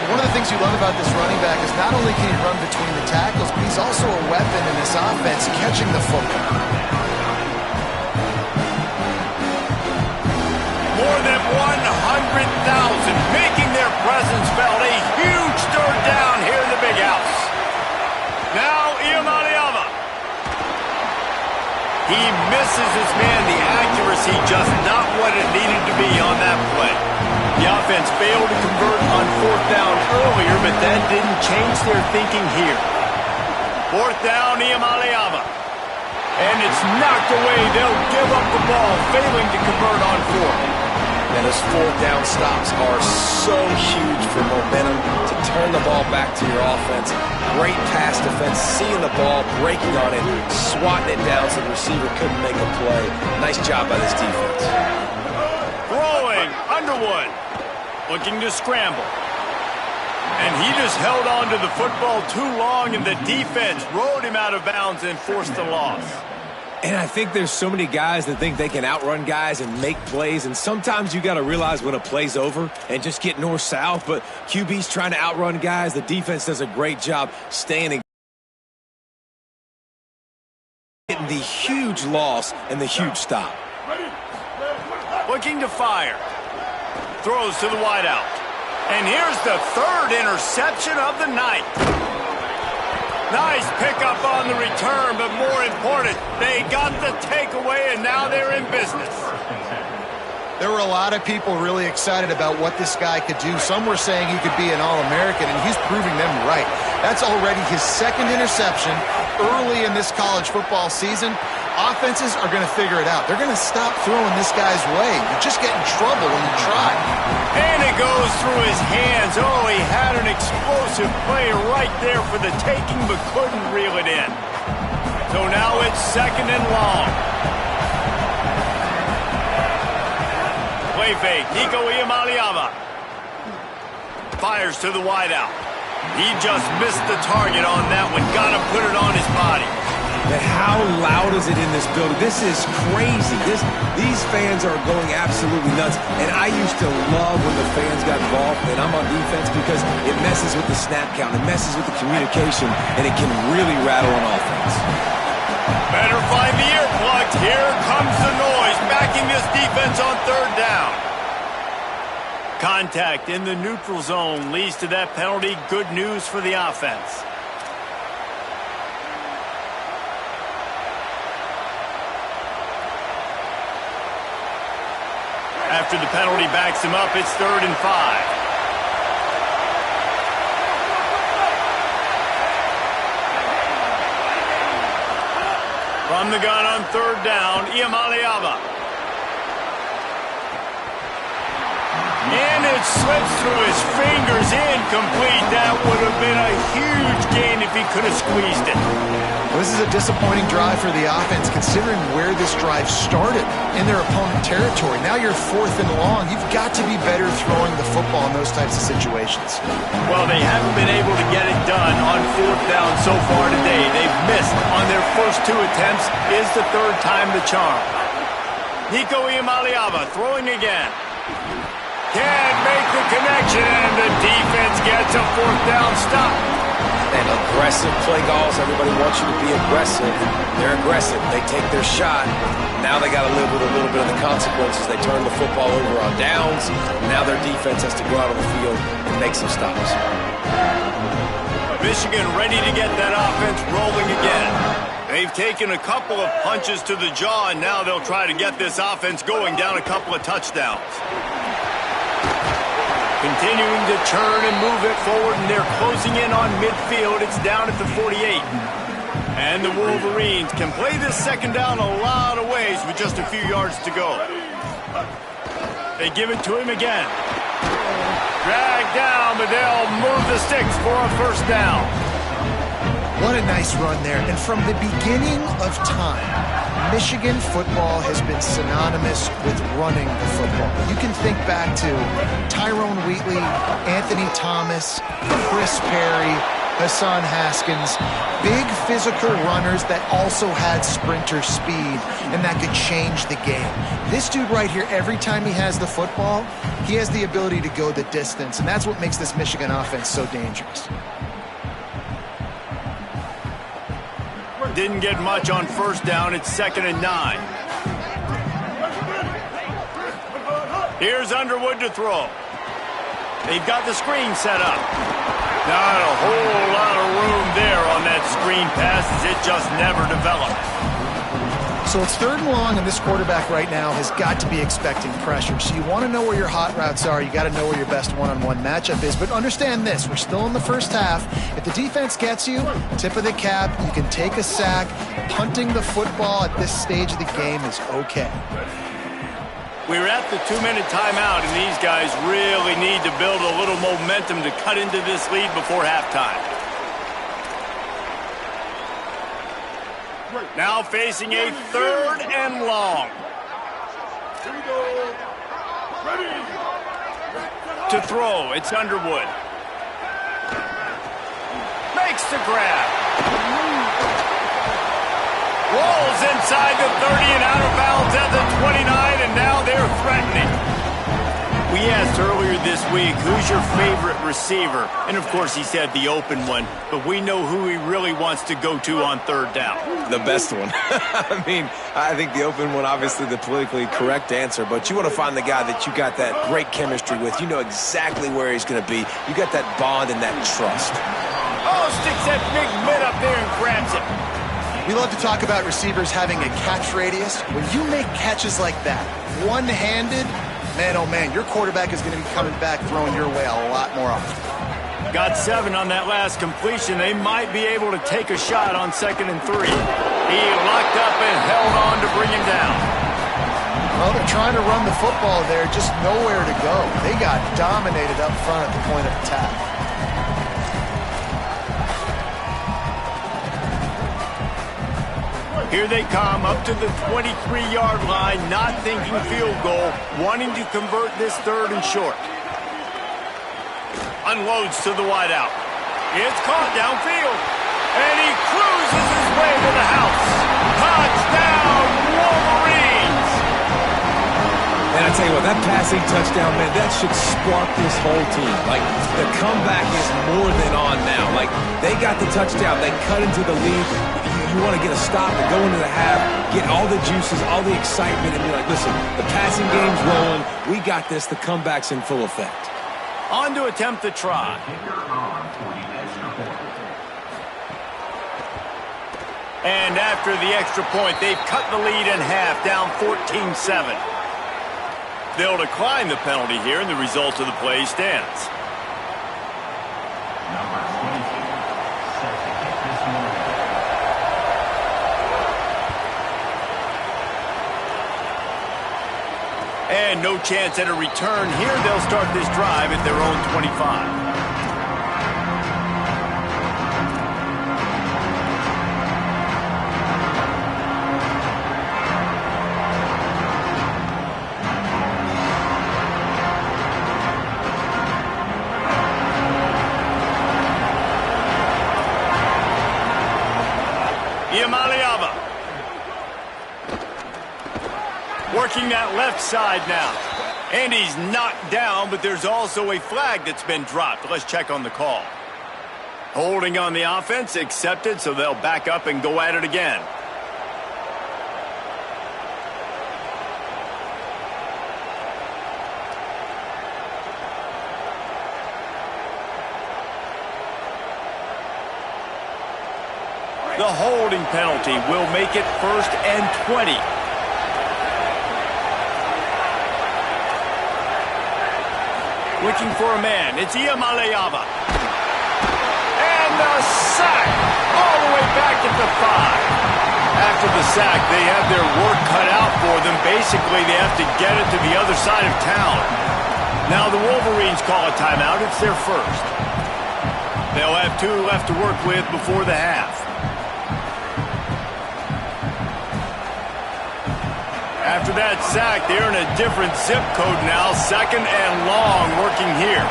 One of the things you love about this running back is not only can he run between the tackles, but he's also a weapon in this offense catching the football. More than 100,000 making their presence felt. A huge 3rd down here in the big house. Now Iamaleava. He misses his man. The accuracy just not what it needed to be on that play. The offense failed to convert on 4th down earlier, but that didn't change their thinking here. 4th down, Iamaleava. And it's knocked away. They'll give up the ball, failing to convert on 4th. And those 4th down stops are so huge for momentum to turn the ball back to your offense. Great pass defense, seeing the ball, breaking on it, swatting it down so the receiver couldn't make a play. Nice job by this defense. Throwing, Underwood, looking to scramble. And he just held on to the football too long, and the defense rode him out of bounds and forced the loss. And I think there's so many guys that think they can outrun guys and make plays, and sometimes you got to realize when a play's over and just get north-south, but QB's trying to outrun guys. The defense does a great job staying in. Getting the huge loss and the huge stop. Looking to fire. Throws to the wideout. And here's the 3rd interception of the night. Nice pickup on the return, but more important, they got the takeaway, and now they're in business. There were a lot of people really excited about what this guy could do. Some were saying he could be an All-American, and he's proving them right. That's already his 2nd interception early in this college football season. Offenses are going to figure it out. They're going to stop throwing this guy's way. You just get in trouble when you try. And it goes through his hands. Oh, he had an explosive play right there for the taking, but couldn't reel it in. So now it's 2nd and long. Play fake, Nico Iamaleava. Fires to the wideout. He just missed the target on that one. Got to put it on his body. But how loud is it in this building? This is crazy. These fans are going absolutely nuts. And I used to love when the fans got involved, and I'm on defense, because it messes with the snap count, it messes with the communication, and it can really rattle an offense. Better find the earplugs. Here comes the noise, backing this defense on 3rd down. Contact in the neutral zone leads to that penalty. Good news for the offense. After the penalty backs him up, it's 3rd and 5. From the gun on 3rd down, Iamaleava. and it slips through his fingers, incomplete. That would have been a huge gain if he could have squeezed it. Well, this is a disappointing drive for the offense, considering where this drive started in their opponent territory. Now you're 4th and long. You've got to be better throwing the football in those types of situations. Well, they haven't been able to get it done on 4th down so far today. They've missed on their first 2 attempts. Is the 3rd time the charm. Nico Iamaleava throwing again. Can't make the connection, and the defense gets a 4th down stop. And aggressive play calls. Everybody wants you to be aggressive. They're aggressive. They take their shot. Now they got to live with a little bit of the consequences. They turn the football over on downs. Now their defense has to go out on the field and make some stops. Michigan ready to get that offense rolling again. They've taken a couple of punches to the jaw, and now they'll try to get this offense going down a couple of touchdowns. Continuing to turn and move it forward, and they're closing in on midfield. It's down at the 48. And the Wolverines can play this second down a lot of ways with just a few yards to go. They give it to him again. Dragged down, but they'll move the sticks for a 1st down. What a nice run there. And from the beginning of time, Michigan football has been synonymous with running the football. You can think back to Tyrone Wheatley, Anthony Thomas, Chris Perry, Hassan Haskins, big physical runners that also had sprinter speed and that could change the game. This dude right here, every time he has the football, he has the ability to go the distance, and that's what makes this Michigan offense so dangerous. Didn't get much on 1st down. It's 2nd and 9. Here's Underwood to throw. They've got the screen set up. Not a whole lot of room there on that screen pass, as it just never developed. So it's 3rd and long, and this quarterback right now has got to be expecting pressure. So you want to know where your hot routes are. You got to know where your best one-on-one matchup is. But understand this, we're still in the 1st half. If the defense gets you, tip of the cap, you can take a sack. Punting the football at this stage of the game is okay. We're at the 2-minute timeout, and these guys really need to build a little momentum to cut into this lead before halftime. Now facing a 3rd and long. To throw, it's Underwood. Makes the grab. Rolls inside the 30 and out of bounds at the 29, and now they're threatening. We asked earlier this week, who's your favorite receiver? And of course he said the open one, but we know who he really wants to go to on 3rd down. The best one. I mean, I think the open one, obviously the politically correct answer, but you want to find the guy that you got that great chemistry with. You know exactly where he's going to be. You got that bond and that trust. Oh, sticks that big mitt up there and grabs it. We love to talk about receivers having a catch radius. When you make catches like that, one-handed, man, oh man, your quarterback is going to be coming back throwing your way a lot more often. Got 7 on that last completion. They might be able to take a shot on 2nd and 3. He locked up and held on to bring him down. Well, they're trying to run the football there, just nowhere to go. They got dominated up front at the point of attack. Here they come up to the 23-yard line, not thinking field goal, wanting to convert this 3rd and short. Unloads to the wideout. It's caught downfield, and he cruises his way to the house. Touchdown, Wolverines! And I tell you what, that passing touchdown, man, that should spark this whole team. Like, the comeback is more than on now. Like, they got the touchdown. They cut into the lead. You want to get a stop and go into the half, get all the juices, all the excitement, and be like, listen, the passing game's rolling. We got this. The comeback's in full effect. On to attempt the try. And after the extra point, they've cut the lead in half, down 14-7. They'll decline the penalty here, and the result of the play stands. And And no chance at a return here. They'll start this drive at their own 25. Iamaleava working that left side now. And he's knocked down, but there's also a flag that's been dropped. Let's check on the call. Holding on the offense, accepted, so they'll back up and go at it again. The holding penalty will make it 1st and 20. Looking for a man. It's Iamaleava. And the sack all the way back at the 5. After the sack, they have their work cut out for them. Basically, they have to get it to the other side of town. Now the Wolverines call a timeout. It's their first. They'll have 2 left to work with before the half. After that sack, they're in a different zip code now. 2nd and long working here.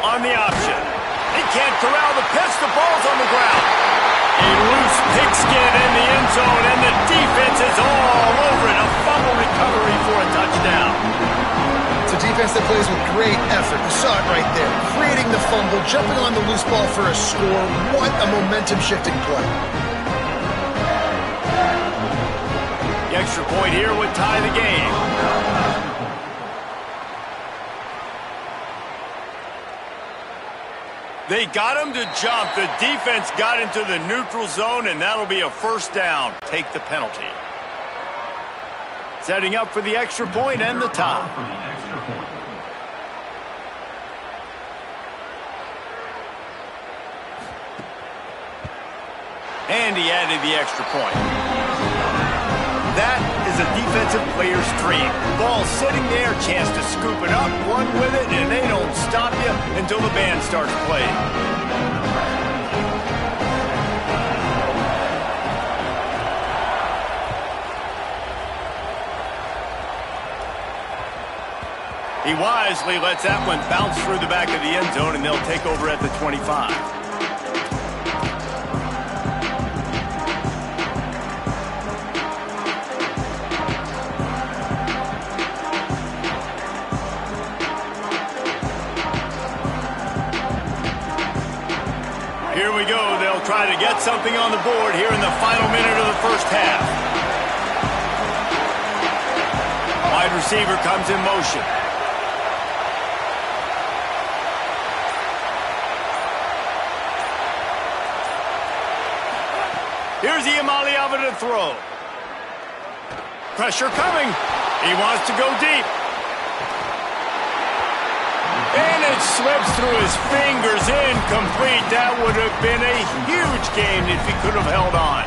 On the option. He can't corral the pitch. The ball's on the ground. A loose pigskin in the end zone, and the defense is all over it. A fumble recovery for a touchdown. It's a defense that plays with great effort. You saw it right there. Creating the fumble, jumping on the loose ball for a score. What a momentum-shifting play. The extra point here would tie the game. They got him to jump. The defense got into the neutral zone, and that'll be a 1st down. Take the penalty. Setting up for the extra point and the tie. And he added the extra point. That is a defensive player's dream. Ball sitting there, chance to scoop it up, run with it, and they don't stop you until the band starts playing. He wisely lets that one bounce through the back of the end zone, and they'll take over at the 25. Here we go. They'll try to get something on the board here in the final minute of the first half. Wide receiver comes in motion. Here's Iamaleava to throw. Pressure coming. He wants to go deep. And it slips through his fingers, incomplete. That would have been a huge game if he could have held on.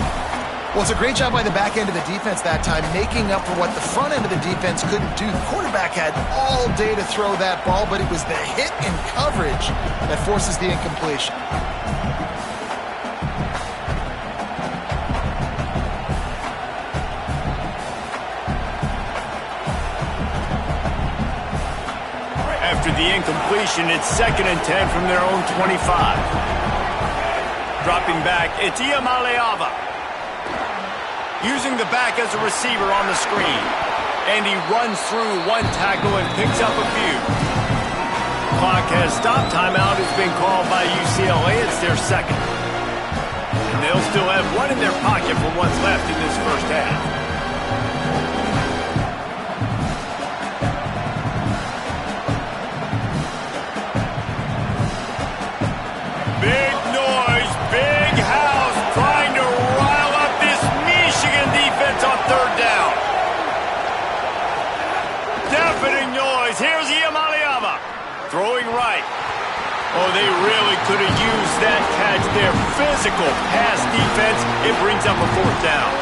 Well, it's a great job by the back end of the defense that time, making up for what the front end of the defense couldn't do. The quarterback had all day to throw that ball, but it was the hit and coverage that forces the incompletion. After the incompletion, it's 2nd and 10 from their own 25. Dropping back, it's Iamaleava. Using the back as a receiver on the screen. And he runs through 1 tackle and picks up a few. Clock has stopped. Timeout has been called by UCLA. It's their 2nd. And they'll still have 1 in their pocket for what's left in this first half. Big noise, big house, trying to rile up this Michigan defense on 3rd down. Deafening noise. Here's Iamaleava throwing right. Oh, they really could have used that catch there. Physical pass defense. It brings up a fourth down.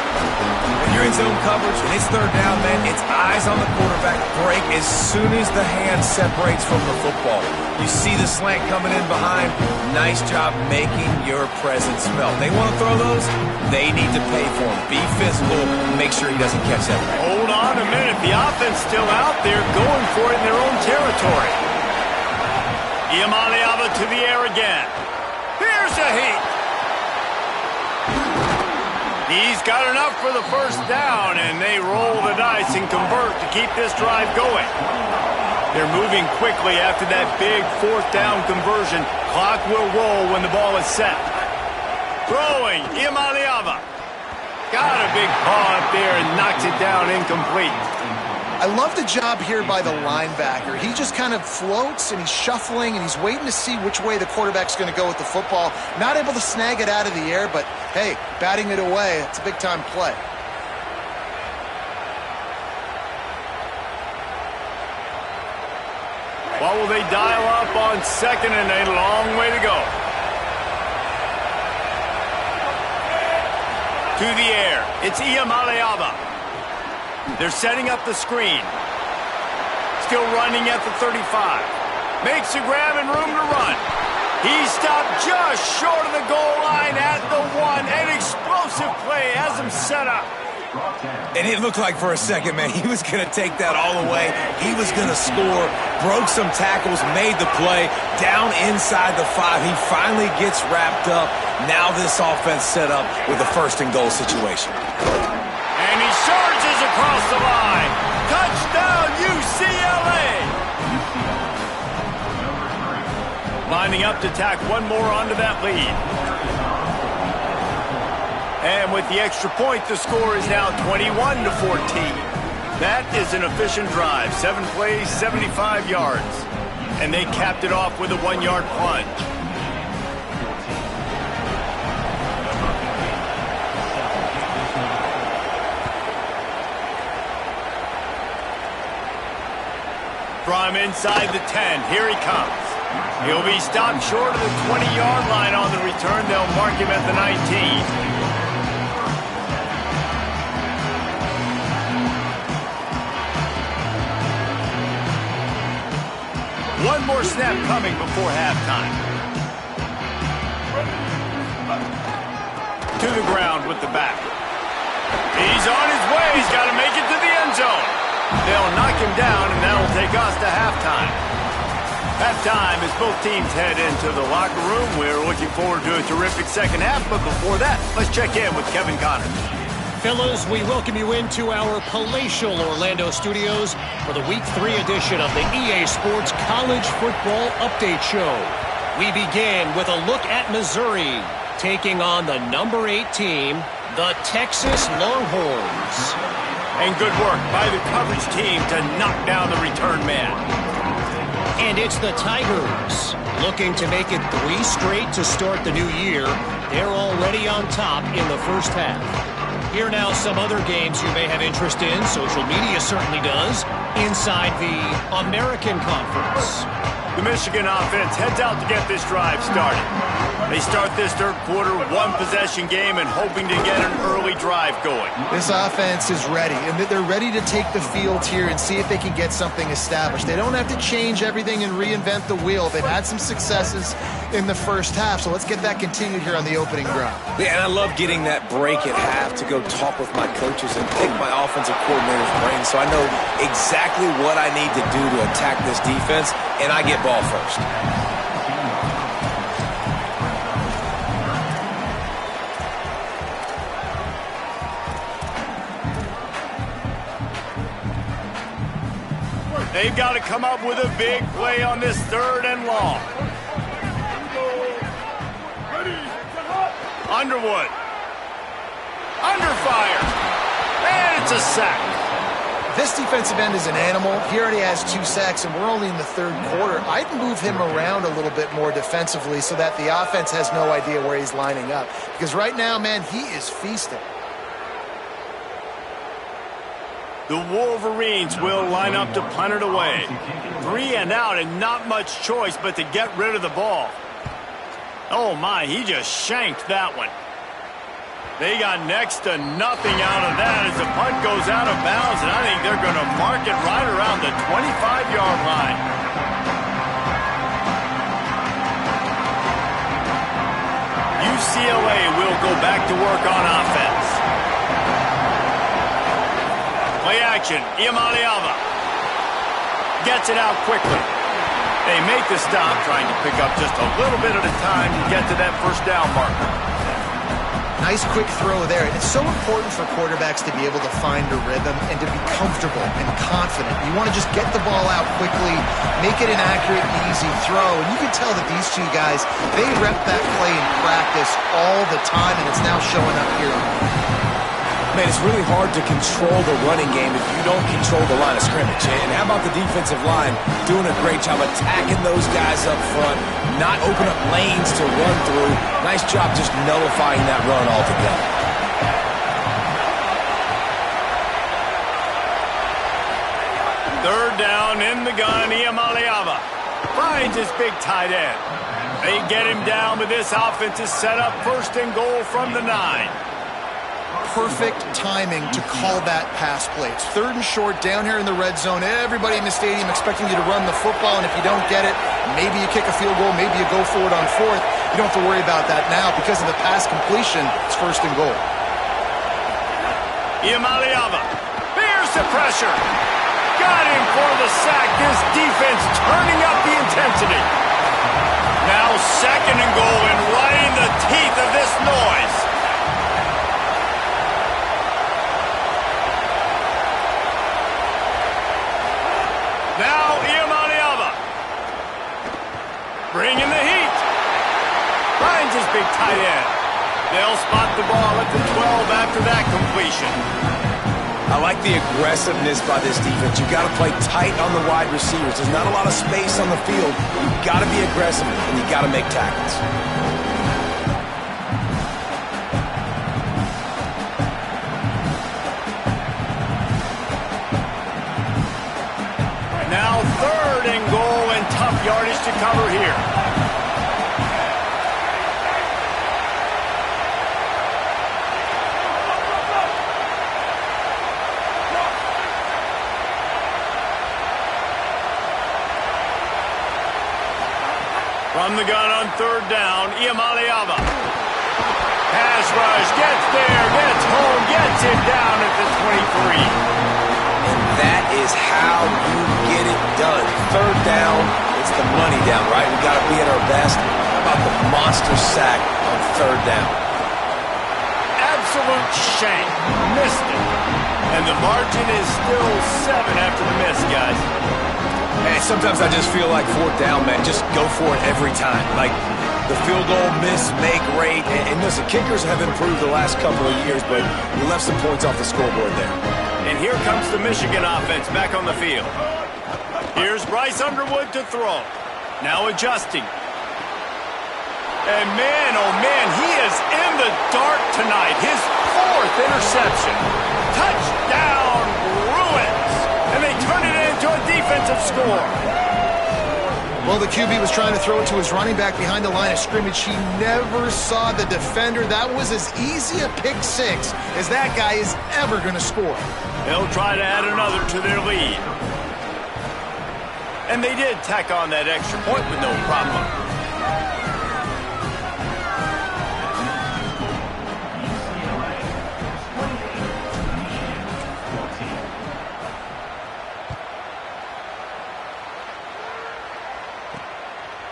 When you're in zone coverage and it's third down, man, it's eyes on the quarterback. Break as soon as the hand separates from the football. You see the slant coming in behind. Nice job making your presence felt. They want to throw those, they need to pay for them. Be physical, make sure he doesn't catch that back. Hold on a minute. The offense still out there going for it in their own territory. Iamaleava to the air again. Here's a heat. He's got enough for the first down, and they roll the dice and convert to keep this drive going. They're moving quickly after that big fourth down conversion. Clock will roll when the ball is set. Throwing, Iamaleava. Got a big paw up there and knocks it down incomplete. I love the job here by the linebacker. He just kind of floats, and he's shuffling, and he's waiting to see which way the quarterback's going to go with the football. Not able to snag it out of the air, but, hey, batting it away, it's a big-time play. What will they dial up on second and a long way to go? To the air. It's Iamaleava. They're setting up the screen. Still running at the 35. Makes a grab and room to run. He stopped just short of the goal line at the 1. An explosive play has him set up. And it looked like for a second, man, he was going to take that all away. He was going to score, broke some tackles, made the play, down inside the 5. He finally gets wrapped up. Now this offense set up with a first-and-goal situation. And he surges across the line. Touchdown, UCLA! Lining up to tack one more onto that lead. And with the extra point, the score is now 21-14. That is an efficient drive. 7 plays, 75 yards. And they capped it off with a 1-yard plunge. From inside the 10, here he comes. He'll be stopped short of the 20-yard line on the return. They'll mark him at the 19. One more snap coming before halftime. To the ground with the back. He's on his way. He's got to make it to the end zone. They'll knock him down, and that'll take us to halftime. Halftime as both teams head into the locker room. We're looking forward to a terrific second half, but before that, let's check in with Kevin Connors. Fellas, we welcome you into our palatial Orlando studios for the Week 3 edition of the EA Sports College Football Update Show. We begin with a look at Missouri, taking on the number 8 team, the Texas Longhorns. And good work by the coverage team to knock down the return man. And it's the Tigers, looking to make it 3 straight to start the new year. They're already on top in the first half. Here now some other games you may have interest in. Social media certainly does. Inside the American Conference. The Michigan offense heads out to get this drive started. They start this third quarter, 1-possession game, and hoping to get an early drive going. This offense is ready, and they're ready to take the field here and see if they can get something established. They don't have to change everything and reinvent the wheel. They've had some successes in the first half, so let's get that continued here on the opening drive. Yeah, and I love getting that break at half to go talk with my coaches and pick my offensive coordinator's brain so I know exactly what I need to do to attack this defense, and I get ball first. They've got to come up with a big play on this third and long. Underwood. Under fire. And it's a sack. This defensive end is an animal. He already has 2 sacks, and we're only in the third quarter. I'd move him around a little bit more defensively so that the offense has no idea where he's lining up. Because right now, man, he is feasting. The Wolverines will line up to punt it away. 3 and out and not much choice but to get rid of the ball. Oh my, he just shanked that one. They got next to nothing out of that as the punt goes out of bounds, and I think they're going to mark it right around the 25-yard line. UCLA will go back to work on offense. Play action, Iamaleava gets it out quickly. They make the stop, trying to pick up just a little bit at a time to get to that first down marker. Nice quick throw there. It's so important for quarterbacks to be able to find a rhythm and to be comfortable and confident. You want to just get the ball out quickly, make it an accurate, easy throw. And you can tell that these two guys, they rep that play in practice all the time, and it's now showing up here. Man, it's really hard to control the running game if you don't control the line of scrimmage. And how about the defensive line doing a great job attacking those guys up front, not open up lanes to run through. Nice job just nullifying that run altogether. Third down in the gun, Iamaleava finds his big tight end. They get him down, but this offense is set up first and goal from the 9. Perfect timing to call that pass play. It's third and short down here in the red zone. Everybody in the stadium expecting you to run the football, and if you don't get it, maybe you kick a field goal, maybe you go for it on fourth. You don't have to worry about that now because of the pass completion. It's first and goal. Iamaleava bears the pressure. Got him for the sack. This defense turning up the intensity. Now second and goal and right in the teeth of this noise. Now Iamaleava bringing the heat. Finds his big tight end. They'll spot the ball at the 12 after that completion. I like the aggressiveness by this defense. You've got to play tight on the wide receivers. There's not a lot of space on the field. You've got to be aggressive, and you've got to make tackles. Now third and goal and tough yardage to cover here. From the gun on third down, Iamaleava. Pass rush, gets there, gets home, gets him down at the 23. And that is how you get it done. Third down, it's the money down, right? We've got to be at our best. How about the monster sack on third down? Absolute shank. Missed it. And the margin is still 7 after the miss, guys. Hey, sometimes I just feel like fourth down, man. Just go for it every time. Like the field goal miss, make great. And listen, kickers have improved the last couple of years, but we left some points off the scoreboard there. And here comes the Michigan offense back on the field. Here's Bryce Underwood to throw. Now adjusting. And man, oh man, he is in the dark tonight. His 4th interception. Touchdown, Bruins. And they turn it into a defensive score. Well, the QB was trying to throw it to his running back behind the line of scrimmage. He never saw the defender. That was as easy a pick six as that guy is ever going to score. They'll try to add another to their lead. And they did tack on that extra point with no problem.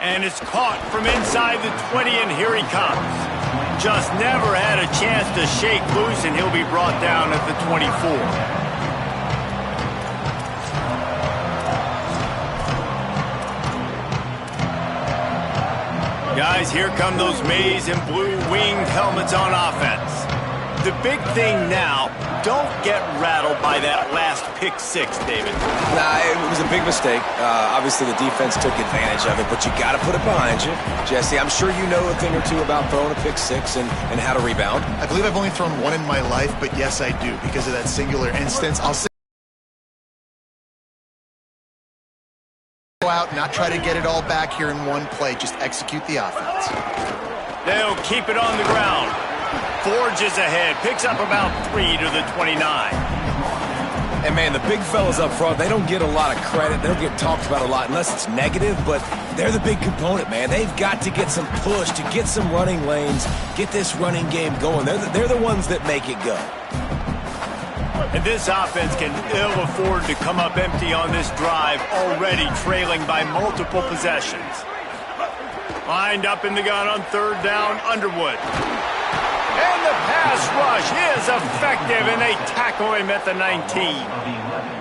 And it's caught from inside the 20, and here he comes. Just never had a chance to shake loose, and he'll be brought down at the 24. Guys, here come those maize and blue winged helmets on offense. The big thing now, don't get rattled by that last pick six, David. Nah, it was a big mistake. Obviously, the defense took advantage of it, but you got to put it behind you. Jesse, I'm sure you know a thing or two about throwing a pick six and how to rebound. I believe I've only thrown one in my life, but yes, I do because of that singular instance. I'll say Go out, not try to get it all back here in one play. Just execute the offense. They'll keep it on the ground. Forges ahead, picks up about 3 to the 29. And, man, the big fellas up front, they don't get a lot of credit. They don't get talked about a lot unless it's negative, but they're the big component, man. They've got to get some push, to get some running lanes, get this running game going. They're the ones that make it go. And this offense can ill afford to come up empty on this drive, already trailing by multiple possessions. Lined up in the gun on third down, Underwood. And the pass rush is effective, and they tackle him at the 19.